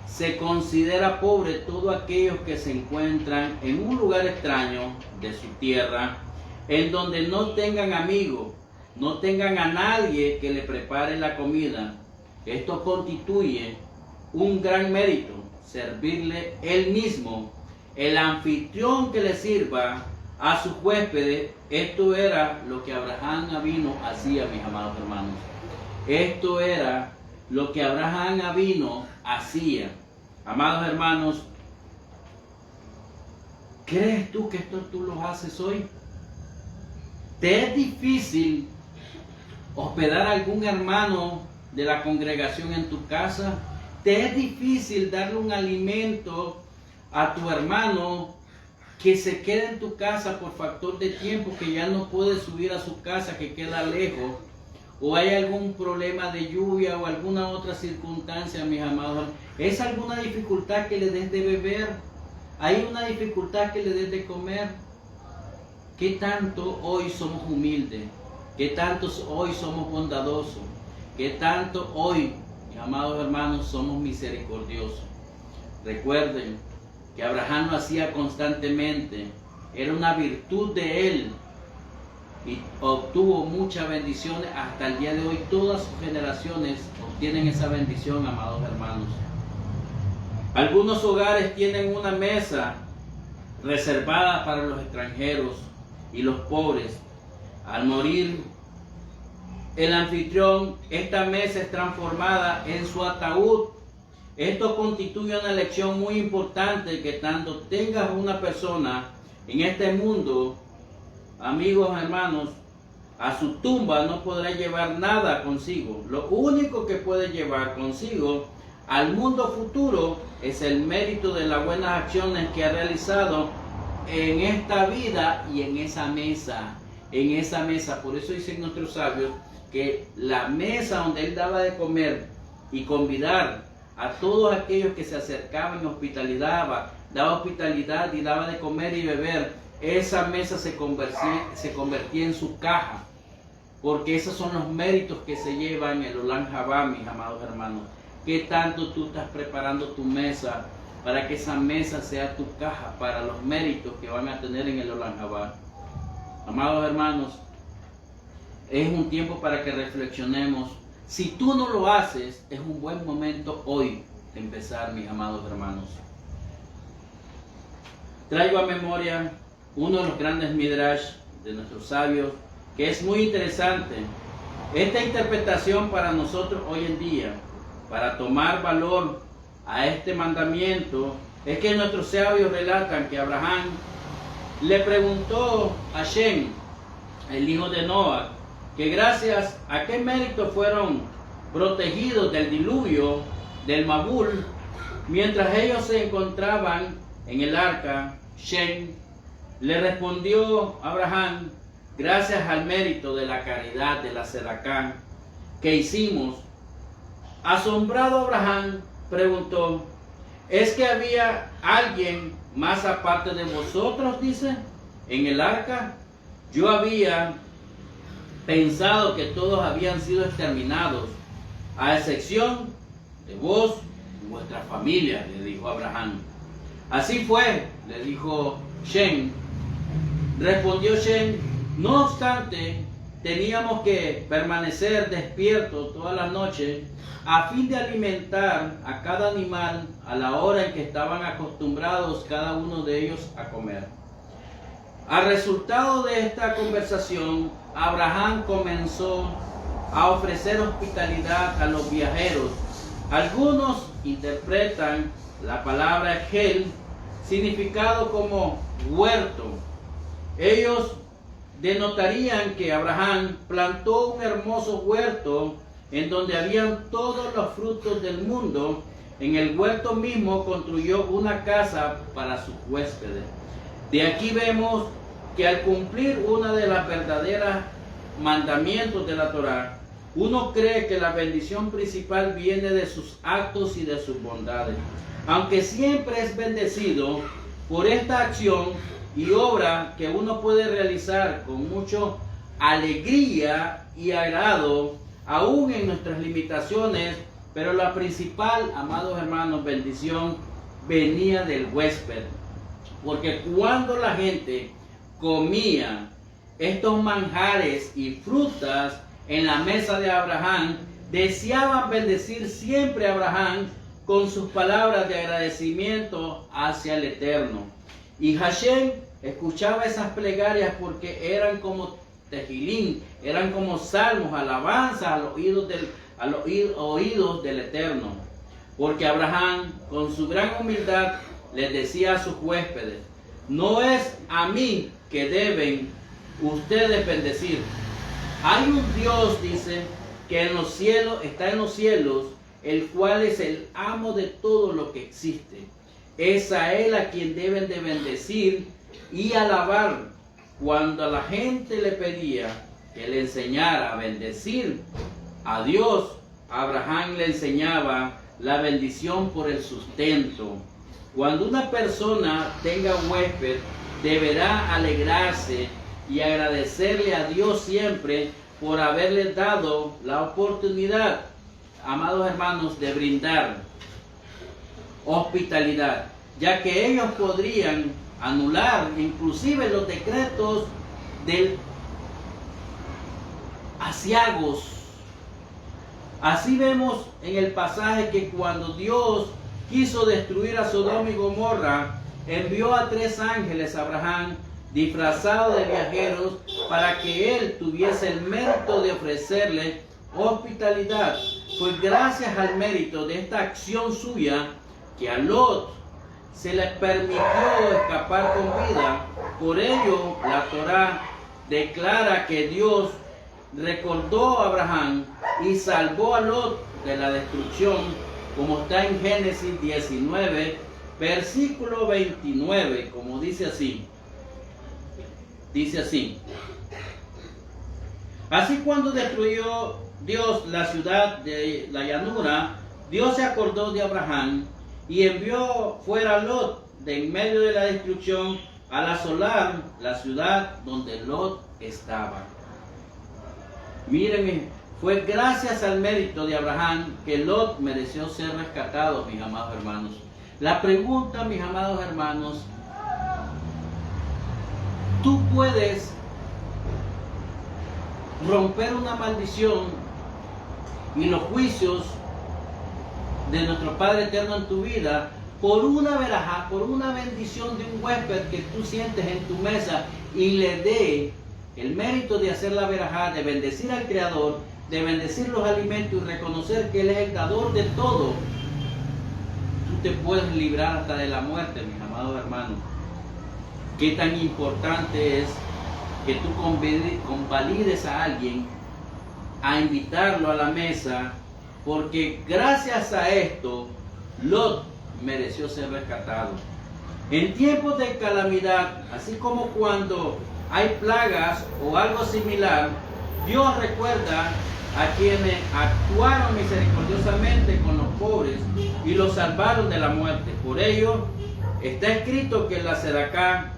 se considera pobre todos aquellos que se encuentran en un lugar extraño de su tierra, en donde no tengan amigos, no tengan a nadie que le prepare la comida. Esto constituye un gran mérito, servirle él mismo, el anfitrión que le sirva a sus huéspedes. Esto era lo que Abraham Avino hacía, mis amados hermanos. Esto era lo que Abraham Avino hacía. Amados hermanos, ¿crees tú que esto tú lo haces hoy? ¿Te es difícil hospedar a algún hermano de la congregación en tu casa? ¿Te es difícil darle un alimento a tu hermano que se queda en tu casa por factor de tiempo, que ya no puede subir a su casa, que queda lejos? ¿O hay algún problema de lluvia o alguna otra circunstancia, mis amados? ¿Es alguna dificultad que le des de beber? ¿Hay una dificultad que le des de comer? ¿Qué tanto hoy somos humildes? ¿Qué tanto hoy somos bondadosos? ¿Qué tanto hoy, mis amados hermanos, somos misericordiosos? Recuerden que Abraham lo hacía constantemente. Era una virtud de él y obtuvo muchas bendiciones. Hasta el día de hoy todas sus generaciones obtienen esa bendición, amados hermanos. Algunos hogares tienen una mesa reservada para los extranjeros y los pobres. Al morir el anfitrión, esta mesa es transformada en su ataúd. Esto constituye una lección muy importante, que tanto tengas una persona en este mundo, amigos, hermanos, a su tumba no podrá llevar nada consigo. Lo único que puede llevar consigo al mundo futuro es el mérito de las buenas acciones que ha realizado en esta vida y en esa mesa. En esa mesa. Por eso dicen nuestros sabios que la mesa donde él daba de comer y convidar a todos aquellos que se acercaban en hospitalidad, daba hospitalidad y daba de comer y beber, esa mesa se convertía en su caja, porque esos son los méritos que se llevan en el Olam Jabá, mis amados hermanos. ¿Qué tanto tú estás preparando tu mesa para que esa mesa sea tu caja para los méritos que van a tener en el Olam Jabá? Amados hermanos, es un tiempo para que reflexionemos. Si tú no lo haces, es un buen momento hoy de empezar, mis amados hermanos. Traigo a memoria uno de los grandes midrash de nuestros sabios, que es muy interesante. Esta interpretación para nosotros hoy en día, para tomar valor a este mandamiento, es que nuestros sabios relatan que Abraham le preguntó a Shem, el hijo de Noah, que gracias a qué mérito fueron protegidos del diluvio del Mabul, mientras ellos se encontraban en el arca. Shem le respondió a Abraham: gracias al mérito de la caridad de la Sedacá que hicimos. Asombrado, Abraham preguntó: ¿es que había alguien más aparte de vosotros, dice, en el arca? Yo había pensado que todos habían sido exterminados, a excepción de vos y vuestra familia, le dijo Abraham. Así fue, le dijo Shem. Respondió Shem: no obstante, teníamos que permanecer despiertos toda la noche a fin de alimentar a cada animal a la hora en que estaban acostumbrados cada uno de ellos a comer. Al resultado de esta conversación, Abraham comenzó a ofrecer hospitalidad a los viajeros. Algunos interpretan la palabra Hel, significado como huerto. Ellos denotarían que Abraham plantó un hermoso huerto en donde habían todos los frutos del mundo. En el huerto mismo construyó una casa para sus huéspedes. De aquí vemos que al cumplir una de las verdaderas mandamientos de la Torá, uno cree que la bendición principal viene de sus actos y de sus bondades. Aunque siempre es bendecido por esta acción y obra que uno puede realizar con mucha alegría y agrado, aún en nuestras limitaciones, pero la principal, amados hermanos, bendición venía del huésped. Porque cuando la gente comía estos manjares y frutas en la mesa de Abraham, deseaban bendecir siempre a Abraham con sus palabras de agradecimiento hacia el Eterno. Y Hashem escuchaba esas plegarias porque eran como tejilín, eran como salmos, alabanzas a los oídos del Eterno. Porque Abraham, con su gran humildad, les decía a sus huéspedes: no es a mí que deben ustedes bendecir. Hay un Dios, dice, que en los cielos, está en los cielos, el cual es el amo de todo lo que existe. Es a Él a quien deben de bendecir y alabar. Cuando la gente le pedía que le enseñara a bendecir a Dios, Abraham le enseñaba la bendición por el sustento. Cuando una persona tenga huésped, deberá alegrarse y agradecerle a Dios siempre por haberle dado la oportunidad, amados hermanos, de brindar hospitalidad, ya que ellos podrían anular inclusive los decretos del aciagos. Así vemos en el pasaje que cuando Dios quiso destruir a Sodoma y Gomorra, envió a 3 ángeles a Abraham, disfrazados de viajeros, para que él tuviese el mérito de ofrecerle hospitalidad. Fue gracias al mérito de esta acción suya que a Lot se le permitió escapar con vida. Por ello, la Torá declara que Dios recordó a Abraham y salvó a Lot de la destrucción, como está en Génesis 19, versículo 29, como dice así. Dice así: así cuando destruyó Dios la ciudad de la llanura, Dios se acordó de Abraham y envió fuera a Lot de en medio de la destrucción al asolar la ciudad donde Lot estaba. Mírenme, fue gracias al mérito de Abraham que Lot mereció ser rescatado, mis amados hermanos. La pregunta, mis amados hermanos, ¿tú puedes romper una maldición y los juicios de nuestro Padre Eterno en tu vida por una verajá, por una bendición de un huésped que tú sientes en tu mesa y le dé el mérito de hacer la verajá, de bendecir al Creador, de bendecir los alimentos y reconocer que Él es el dador de todo? Tú te puedes librar hasta de la muerte, mis amados hermanos. Qué tan importante es que tú convalides a alguien a invitarlo a la mesa, porque gracias a esto Lot mereció ser rescatado. En tiempos de calamidad, así como cuando hay plagas o algo similar, Dios recuerda a quienes actuaron misericordiosamente con los pobres y los salvaron de la muerte. Por ello está escrito que la Sedacá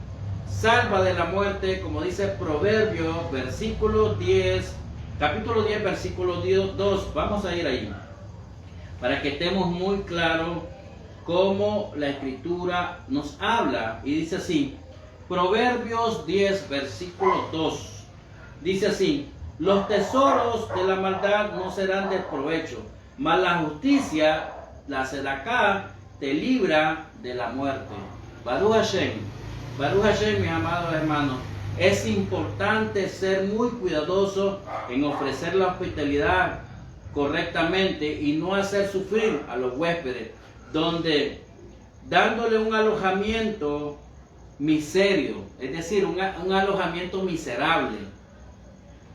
salva de la muerte, como dice Proverbios, capítulo 10, versículo 2. Vamos a ir ahí, para que estemos muy claros cómo la Escritura nos habla. Y dice así, Proverbios 10, versículo 2. Dice así: los tesoros de la maldad no serán de provecho, mas la justicia, la Sedacá, te libra de la muerte. Baruch Hashem, mis amados hermanos, es importante ser muy cuidadoso en ofrecer la hospitalidad correctamente y no hacer sufrir a los huéspedes, donde dándole un alojamiento miserio, es decir, un alojamiento miserable.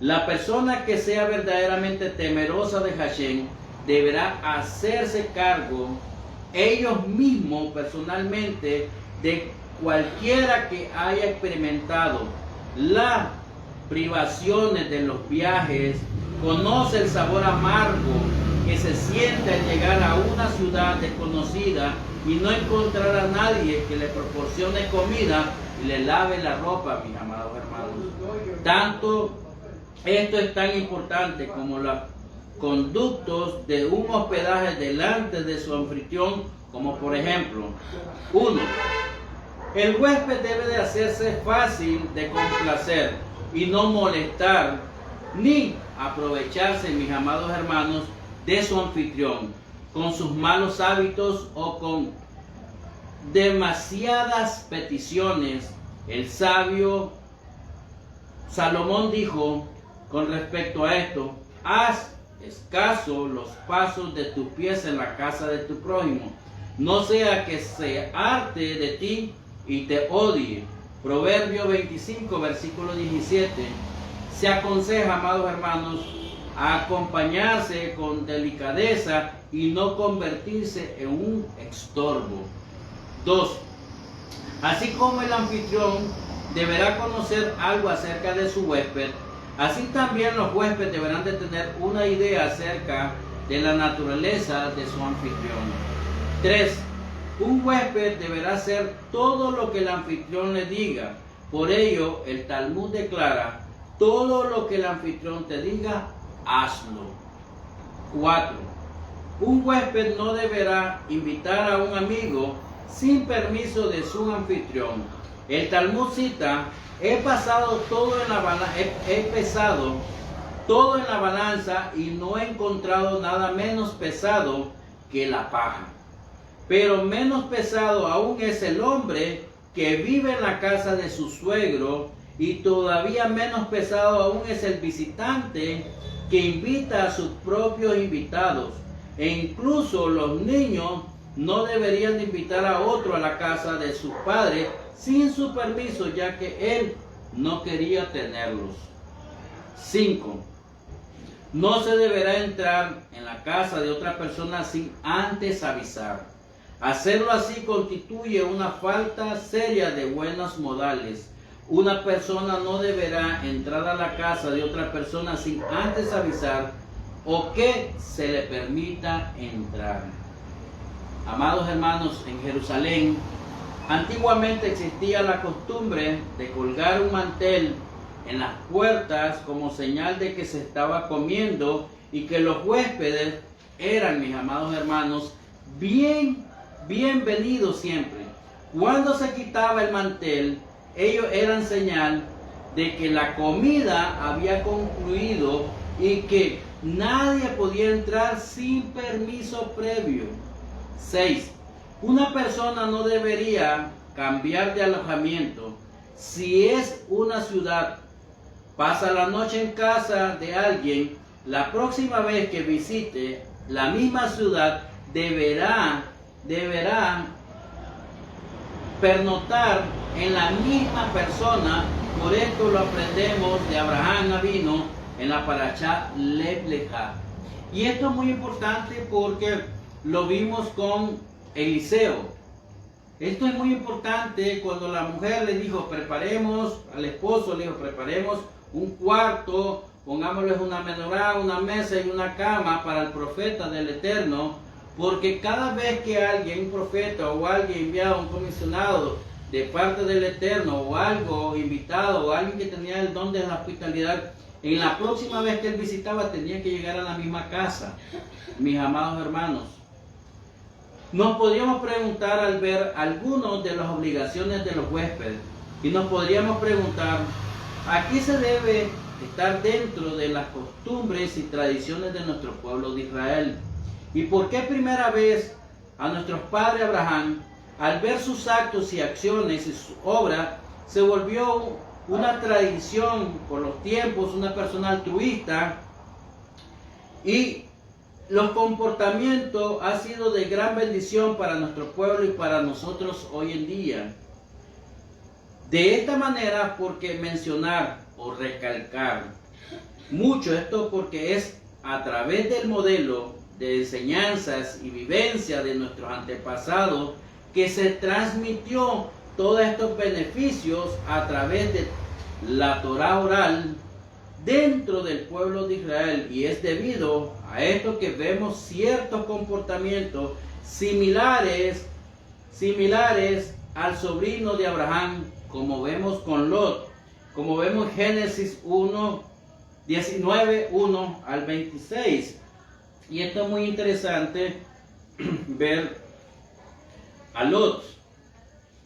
La persona que sea verdaderamente temerosa de Hashem deberá hacerse cargo ellos mismos personalmente de cualquiera que haya experimentado las privaciones de los viajes, conoce el sabor amargo que se siente al llegar a una ciudad desconocida y no encontrar a nadie que le proporcione comida y le lave la ropa, mis amados hermanos. Tanto esto es tan importante como los conductos de un hospedaje delante de su anfitrión, como por ejemplo, 1. El huésped debe de hacerse fácil de complacer y no molestar ni aprovecharse, mis amados hermanos, de su anfitrión con sus malos hábitos o con demasiadas peticiones. El sabio Salomón dijo con respecto a esto: haz escaso los pasos de tus pies en la casa de tu prójimo, no sea que se harte de ti y te odie. Proverbio 25, versículo 17. Se aconseja, amados hermanos, a acompañarse con delicadeza y no convertirse en un estorbo. 2. Así como el anfitrión deberá conocer algo acerca de su huésped, así también los huéspedes deberán de tener una idea acerca de la naturaleza de su anfitrión. 3. Un huésped deberá hacer todo lo que el anfitrión le diga. Por ello, el Talmud declara: todo lo que el anfitrión te diga, hazlo. 4. Un huésped no deberá invitar a un amigo sin permiso de su anfitrión. El Talmud cita: he pesado todo en la balanza y no he encontrado nada menos pesado que la paja. Pero menos pesado aún es el hombre que vive en la casa de su suegro, y todavía menos pesado aún es el visitante que invita a sus propios invitados. E incluso los niños no deberían de invitar a otro a la casa de sus padres sin su permiso, ya que él no quería tenerlos. 5. No se deberá entrar en la casa de otra persona sin antes avisar. Hacerlo así constituye una falta seria de buenos modales. Una persona no deberá entrar a la casa de otra persona sin antes avisar o que se le permita entrar. Amados hermanos, en Jerusalén, antiguamente existía la costumbre de colgar un mantel en las puertas como señal de que se estaba comiendo y que los huéspedes eran, mis amados hermanos, bienvenidos siempre. Cuando se quitaba el mantel, ellos eran señal de que la comida había concluido y que nadie podía entrar sin permiso previo. 6. Una persona no debería cambiar de alojamiento. Si es una ciudad, pasa la noche en casa de alguien, la próxima vez que visite la misma ciudad deberá pernoctar en la misma persona. Por esto lo aprendemos de Abraham Avinu en la Parashá Lech Lecha. Y esto es muy importante porque lo vimos con Eliseo. Esto es muy importante cuando la mujer le dijo, preparemos, al esposo le dijo, preparemos un cuarto, pongámosles una menorá, una mesa y una cama para el profeta del Eterno, porque cada vez que alguien, un profeta o alguien enviado, un comisionado de parte del Eterno o algo invitado o alguien que tenía el don de la hospitalidad, en la próxima vez que él visitaba tenía que llegar a la misma casa. Mis amados hermanos, nos podríamos preguntar al ver algunas de las obligaciones de los huéspedes y nos podríamos preguntar, ¿a qué se debe estar dentro de las costumbres y tradiciones de nuestro pueblo de Israel? ¿Y por qué primera vez a nuestro padre Abraham, al ver sus actos y acciones y su obra, se volvió una tradición por los tiempos, una persona altruista, y los comportamientos han sido de gran bendición para nuestro pueblo y para nosotros hoy en día? De esta manera, porque mencionar o recalcar mucho esto, porque es a través del modelo de enseñanzas y vivencia de nuestros antepasados que se transmitió todos estos beneficios a través de la Torá oral dentro del pueblo de Israel, y es debido a esto que vemos ciertos comportamientos similares al sobrino de Abraham, como vemos con Lot, como vemos en Génesis 19, 1 al 26. Y esto es muy interesante ver a Lot.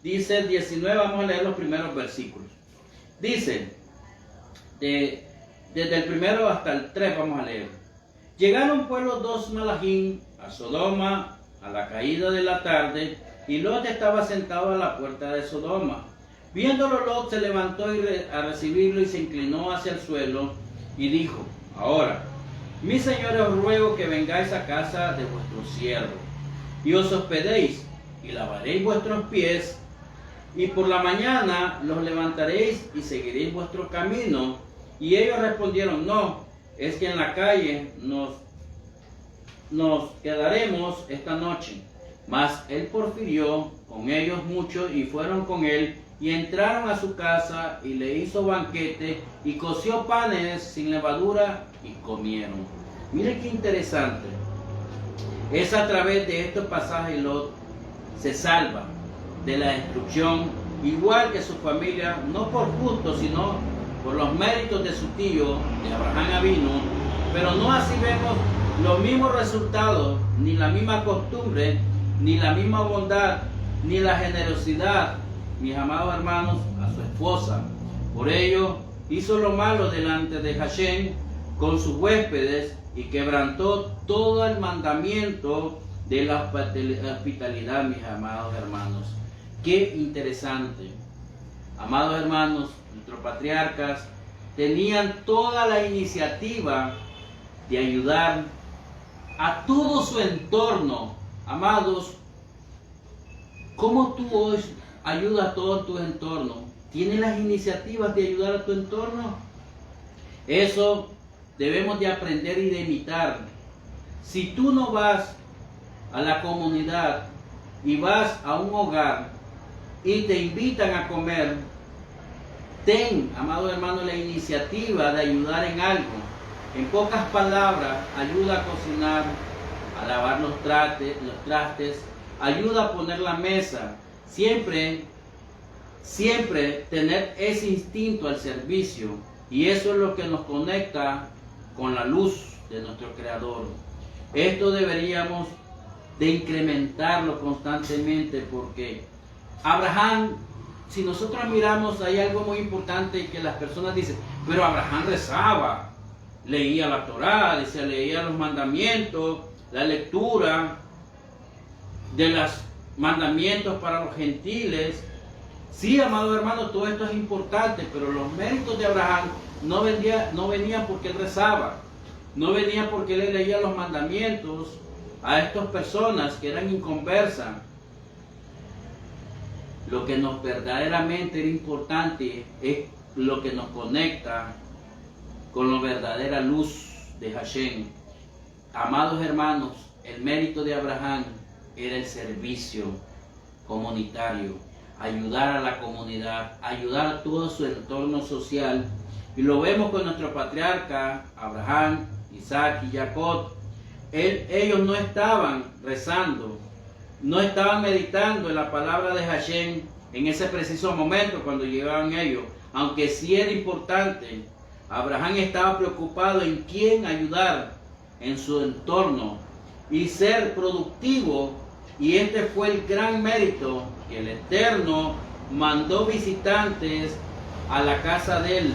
Dice el 19, vamos a leer los primeros versículos. Dice, desde el primero hasta el 3 vamos a leer. Llegaron pues los dos malachim a Sodoma a la caída de la tarde, y Lot estaba sentado a la puerta de Sodoma. Viéndolo, Lot se levantó a recibirlo y se inclinó hacia el suelo y dijo, ahora, mis señores, os ruego que vengáis a casa de vuestro siervo y os hospedéis y lavaréis vuestros pies, y por la mañana los levantaréis y seguiréis vuestro camino. Y ellos respondieron, no, es que en la calle nos quedaremos esta noche. Mas él porfirió con ellos mucho, y fueron con él y entraron a su casa, y le hizo banquete y coció panes sin levadura y comieron. Mire qué interesante. Es a través de estos pasajes Lot se salva de la destrucción, igual que su familia, no por gusto, sino por los méritos de su tío, de Abraham Avinu. Pero no así vemos los mismos resultados, ni la misma costumbre, ni la misma bondad, ni la generosidad, mis amados hermanos, a su esposa. Por ello hizo lo malo delante de Hashem, con sus huéspedes y quebrantó todo el mandamiento de la hospitalidad, mis amados hermanos. Qué interesante. Amados hermanos, nuestros patriarcas tenían toda la iniciativa de ayudar a todo su entorno. Amados, ¿cómo tú hoy ayudas a todo tu entorno? ¿Tienes las iniciativas de ayudar a tu entorno? Eso debemos de aprender y de imitar. Si tú no vas a la comunidad y vas a un hogar y te invitan a comer, ten, amado hermano, la iniciativa de ayudar en algo. En pocas palabras, ayuda a cocinar, a lavar los trastes, ayuda a poner la mesa. Siempre tener ese instinto al servicio. Y eso es lo que nos conecta con la luz de nuestro Creador. Esto deberíamos de incrementarlo constantemente, porque Abraham, si nosotros miramos, hay algo muy importante que las personas dicen, pero Abraham rezaba, leía la Torá, leía los mandamientos, la lectura de los mandamientos para los gentiles. Sí, amado hermano, todo esto es importante, pero los méritos de Abraham no venían porque él rezaba, no venían porque él leía los mandamientos a estas personas que eran inconversas. Lo que nos verdaderamente era importante es lo que nos conecta con la verdadera luz de Hashem. Amados hermanos, el mérito de Abraham era el servicio comunitario, ayudar a la comunidad, ayudar a todo su entorno social. Y lo vemos con nuestro patriarca Abraham, Isaac y Jacob. Ellos no estaban rezando, no estaban meditando en la palabra de Hashem en ese preciso momento cuando llegaban ellos, aunque sí era importante. Abraham estaba preocupado en quién ayudar en su entorno y ser productivo, y este fue el gran mérito que el Eterno mandó visitantes a la casa de él.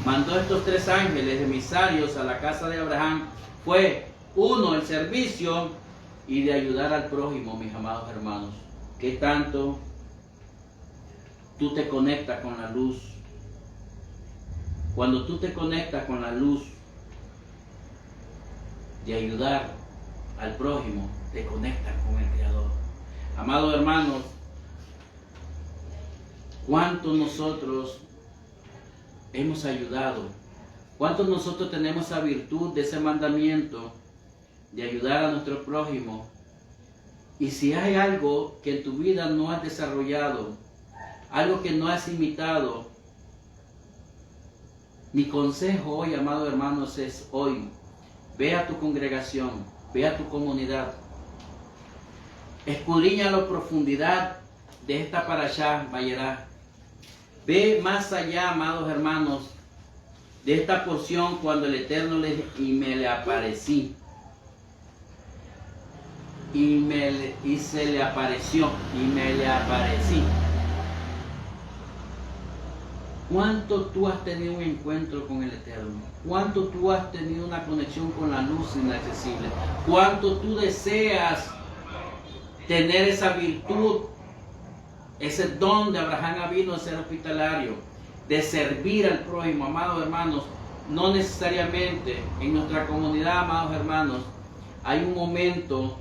Mandó estos 3 ángeles emisarios a la casa de Abraham. Fue uno, el servicio, y de ayudar al prójimo, mis amados hermanos. ¿Qué tanto tú te conectas con la luz? Cuando tú te conectas con la luz de ayudar al prójimo, te conectas con el Creador. Amados hermanos, ¿cuántos nosotros hemos ayudado? ¿Cuántos nosotros tenemos esa virtud de ese mandamiento de ayudar a nuestro prójimo? Y si hay algo que en tu vida no has desarrollado, algo que no has imitado, mi consejo hoy, amados hermanos, es hoy, ve a tu congregación, ve a tu comunidad, escudriña la profundidad de esta parashá, Vayera. Ve más allá, amados hermanos, de esta porción cuando el Eterno me le aparecí. Y se le apareció, y me le aparecí. ¿Cuánto tú has tenido un encuentro con el Eterno? ¿Cuánto tú has tenido una conexión con la luz inaccesible? ¿Cuánto tú deseas tener esa virtud, ese don de Abraham Avinu de ser hospitalario, de servir al prójimo? Amados hermanos, no necesariamente en nuestra comunidad, amados hermanos, hay un momento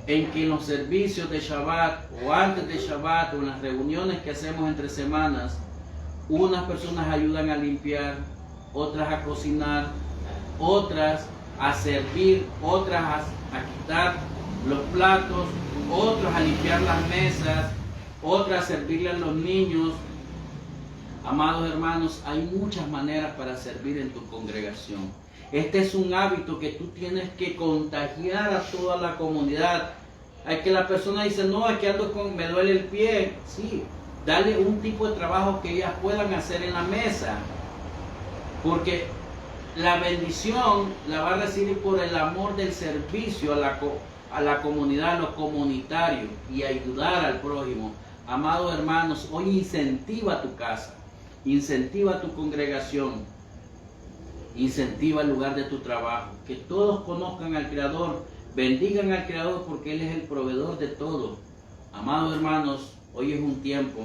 en que en los servicios de Shabbat o antes de Shabbat o en las reuniones que hacemos entre semanas, unas personas ayudan a limpiar, otras a cocinar, otras a servir, otras a quitar los platos, otros a limpiar las mesas, otras a servirle a los niños. Amados hermanos, hay muchas maneras para servir en tu congregación. Este es un hábito que tú tienes que contagiar a toda la comunidad. Hay que la persona dice, no, es que me duele el pie. Sí, dale un tipo de trabajo que ellas puedan hacer en la mesa. Porque la bendición la va a recibir por el amor del servicio a la comunidad, a los comunitarios, y ayudar al prójimo. Amados hermanos, hoy incentiva tu casa, incentiva tu congregación. Incentiva el lugar de tu trabajo. Que todos conozcan al Creador, bendigan al Creador porque Él es el proveedor de todo. Amados hermanos, hoy es un tiempo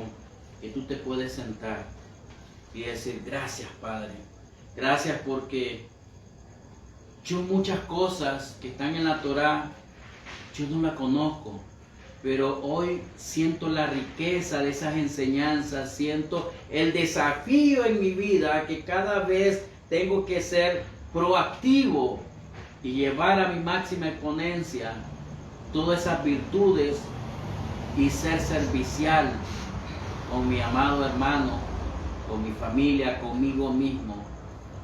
que tú te puedes sentar y decir: gracias, Padre. Gracias porque yo muchas cosas que están en la Torá, yo no la conozco. Pero hoy siento la riqueza de esas enseñanzas, siento el desafío en mi vida que cada vez tengo que ser proactivo y llevar a mi máxima exponencia todas esas virtudes y ser servicial con mi amado hermano, con mi familia, conmigo mismo.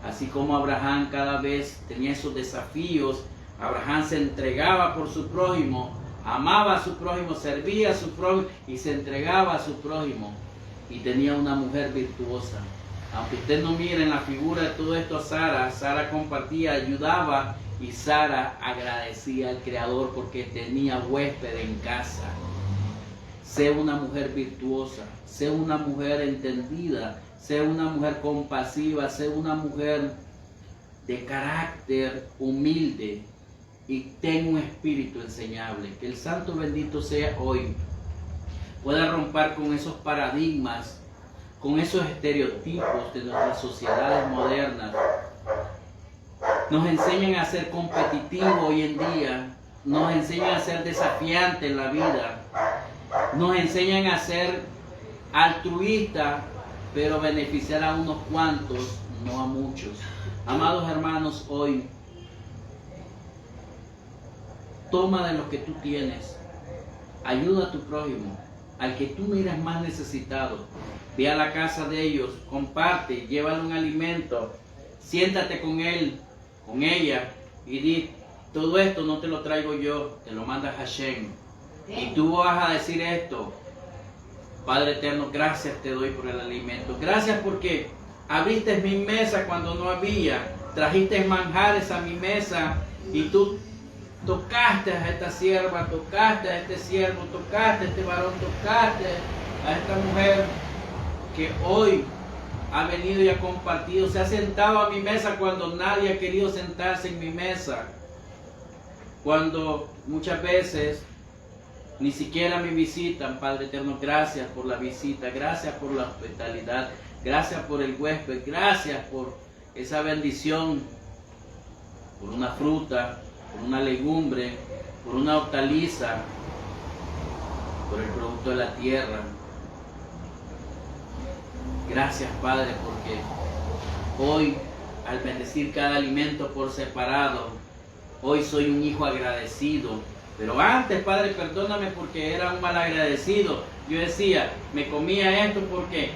Así como Abraham cada vez tenía esos desafíos, Abraham se entregaba por su prójimo, amaba a su prójimo, servía a su prójimo y se entregaba a su prójimo. Y tenía una mujer virtuosa. Aunque usted no mire en la figura de todo esto a Sara compartía, ayudaba y Sara agradecía al Creador porque tenía huésped en casa. Sé una mujer virtuosa, sé una mujer entendida, sé una mujer compasiva, sé una mujer de carácter humilde y ten un espíritu enseñable. Que el Santo bendito sea hoy pueda romper con esos paradigmas, con esos estereotipos de nuestras sociedades modernas. Nos enseñan a ser competitivos hoy en día, nos enseñan a ser desafiantes en la vida, nos enseñan a ser altruistas, pero beneficiar a unos cuantos, no a muchos. Amados hermanos, hoy toma de lo que tú tienes, ayuda a tu prójimo, al que tú miras más necesitado. Ve a la casa de ellos, comparte, llévale un alimento, siéntate con él, con ella y di: todo esto no te lo traigo yo, te lo manda Hashem. Y tú vas a decir esto: Padre eterno, gracias te doy por el alimento. Gracias porque abriste mi mesa cuando no había, trajiste manjares a mi mesa y tú tocaste a esta sierva, tocaste a este siervo, tocaste a este varón, tocaste a esta mujer que hoy ha venido y ha compartido, se ha sentado a mi mesa cuando nadie ha querido sentarse en mi mesa, cuando muchas veces ni siquiera me visitan. Padre eterno, gracias por la visita, gracias por la hospitalidad, gracias por el huésped, gracias por esa bendición, por una fruta, por una legumbre, por una hortaliza, por el producto de la tierra. Gracias, Padre, porque hoy, al bendecir cada alimento por separado, hoy soy un hijo agradecido. Pero antes, Padre, perdóname porque era un mal agradecido. Yo decía, me comía esto porque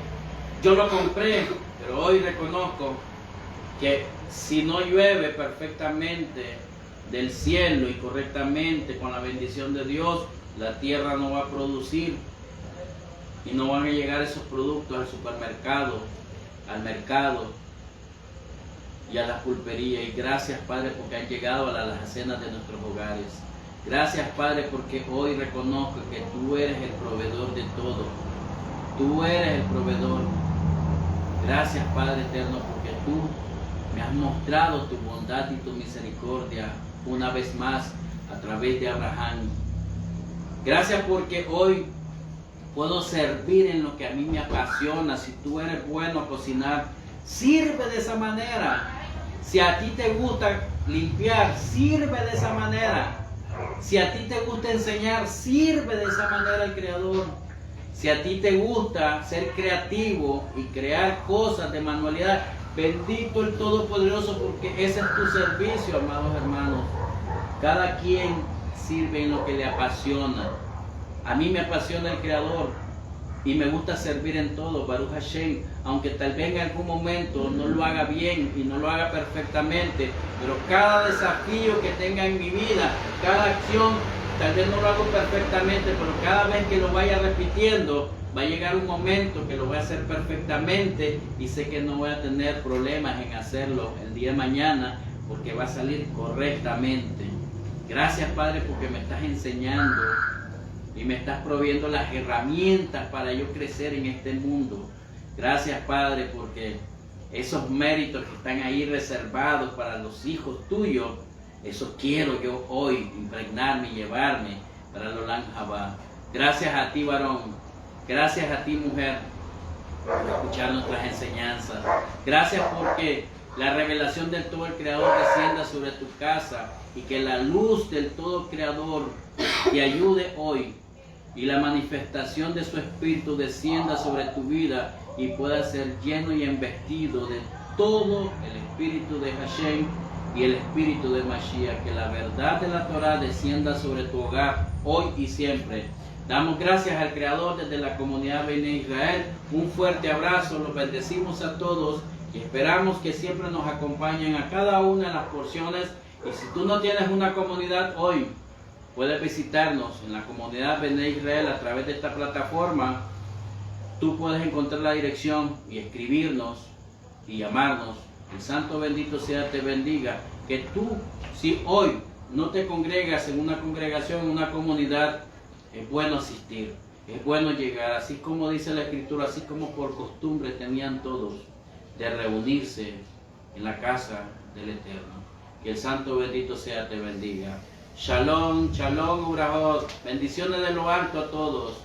yo lo compré, pero hoy reconozco que si no llueve perfectamente del cielo y correctamente con la bendición de Dios, la tierra no va a producir y no van a llegar esos productos al supermercado, al mercado y a la pulpería. Y gracias, Padre, porque han llegado a las alacenas de nuestros hogares. Gracias, Padre, porque hoy reconozco que tú eres el proveedor de todo. Tú eres el proveedor. Gracias, Padre eterno, porque tú me has mostrado tu bondad y tu misericordia una vez más a través de Abraham. Gracias porque hoy puedo servir en lo que a mí me apasiona. Si tú eres bueno a cocinar, sirve de esa manera. Si a ti te gusta limpiar, sirve de esa manera. Si a ti te gusta enseñar, sirve de esa manera al Creador. Si a ti te gusta ser creativo y crear cosas de manualidad, bendito el Todopoderoso, porque ese es tu servicio, amados hermanos. Cada quien sirve en lo que le apasiona. A mí me apasiona el Creador y me gusta servir en todo, Baruch Hashem, aunque tal vez en algún momento no lo haga bien y no lo haga perfectamente, pero cada desafío que tenga en mi vida, cada acción, tal vez no lo hago perfectamente, pero cada vez que lo vaya repitiendo, va a llegar un momento que lo voy a hacer perfectamente y sé que no voy a tener problemas en hacerlo el día de mañana porque va a salir correctamente. Gracias, Padre, porque me estás enseñando y me estás proveyendo las herramientas para yo crecer en este mundo. Gracias, Padre, porque esos méritos que están ahí reservados para los hijos tuyos, eso quiero yo hoy impregnarme y llevarme para el Olam Haba. Gracias a ti, varón. Gracias a ti, mujer, por escuchar nuestras enseñanzas. Gracias porque la revelación del todo el Creador descienda sobre tu casa y que la luz del todo Creador te ayude hoy y la manifestación de su Espíritu descienda sobre tu vida y pueda ser lleno y embestido de todo el Espíritu de Hashem y el Espíritu de Mashiach. Que la verdad de la Torah descienda sobre tu hogar hoy y siempre. Damos gracias al Creador desde la comunidad Bnei Israel. Un fuerte abrazo, los bendecimos a todos y esperamos que siempre nos acompañen a cada una de las porciones. Y si tú no tienes una comunidad hoy, puedes visitarnos en la comunidad Bnei Israel a través de esta plataforma. Tú puedes encontrar la dirección y escribirnos y llamarnos. El Santo bendito sea te bendiga. Que tú, si hoy no te congregas en una congregación, en una comunidad, es bueno asistir, es bueno llegar, así como dice la Escritura, así como por costumbre tenían todos de reunirse en la casa del Eterno. Que el Santo bendito sea te bendiga. Shalom, shalom, ubrahot. Bendiciones de lo alto a todos.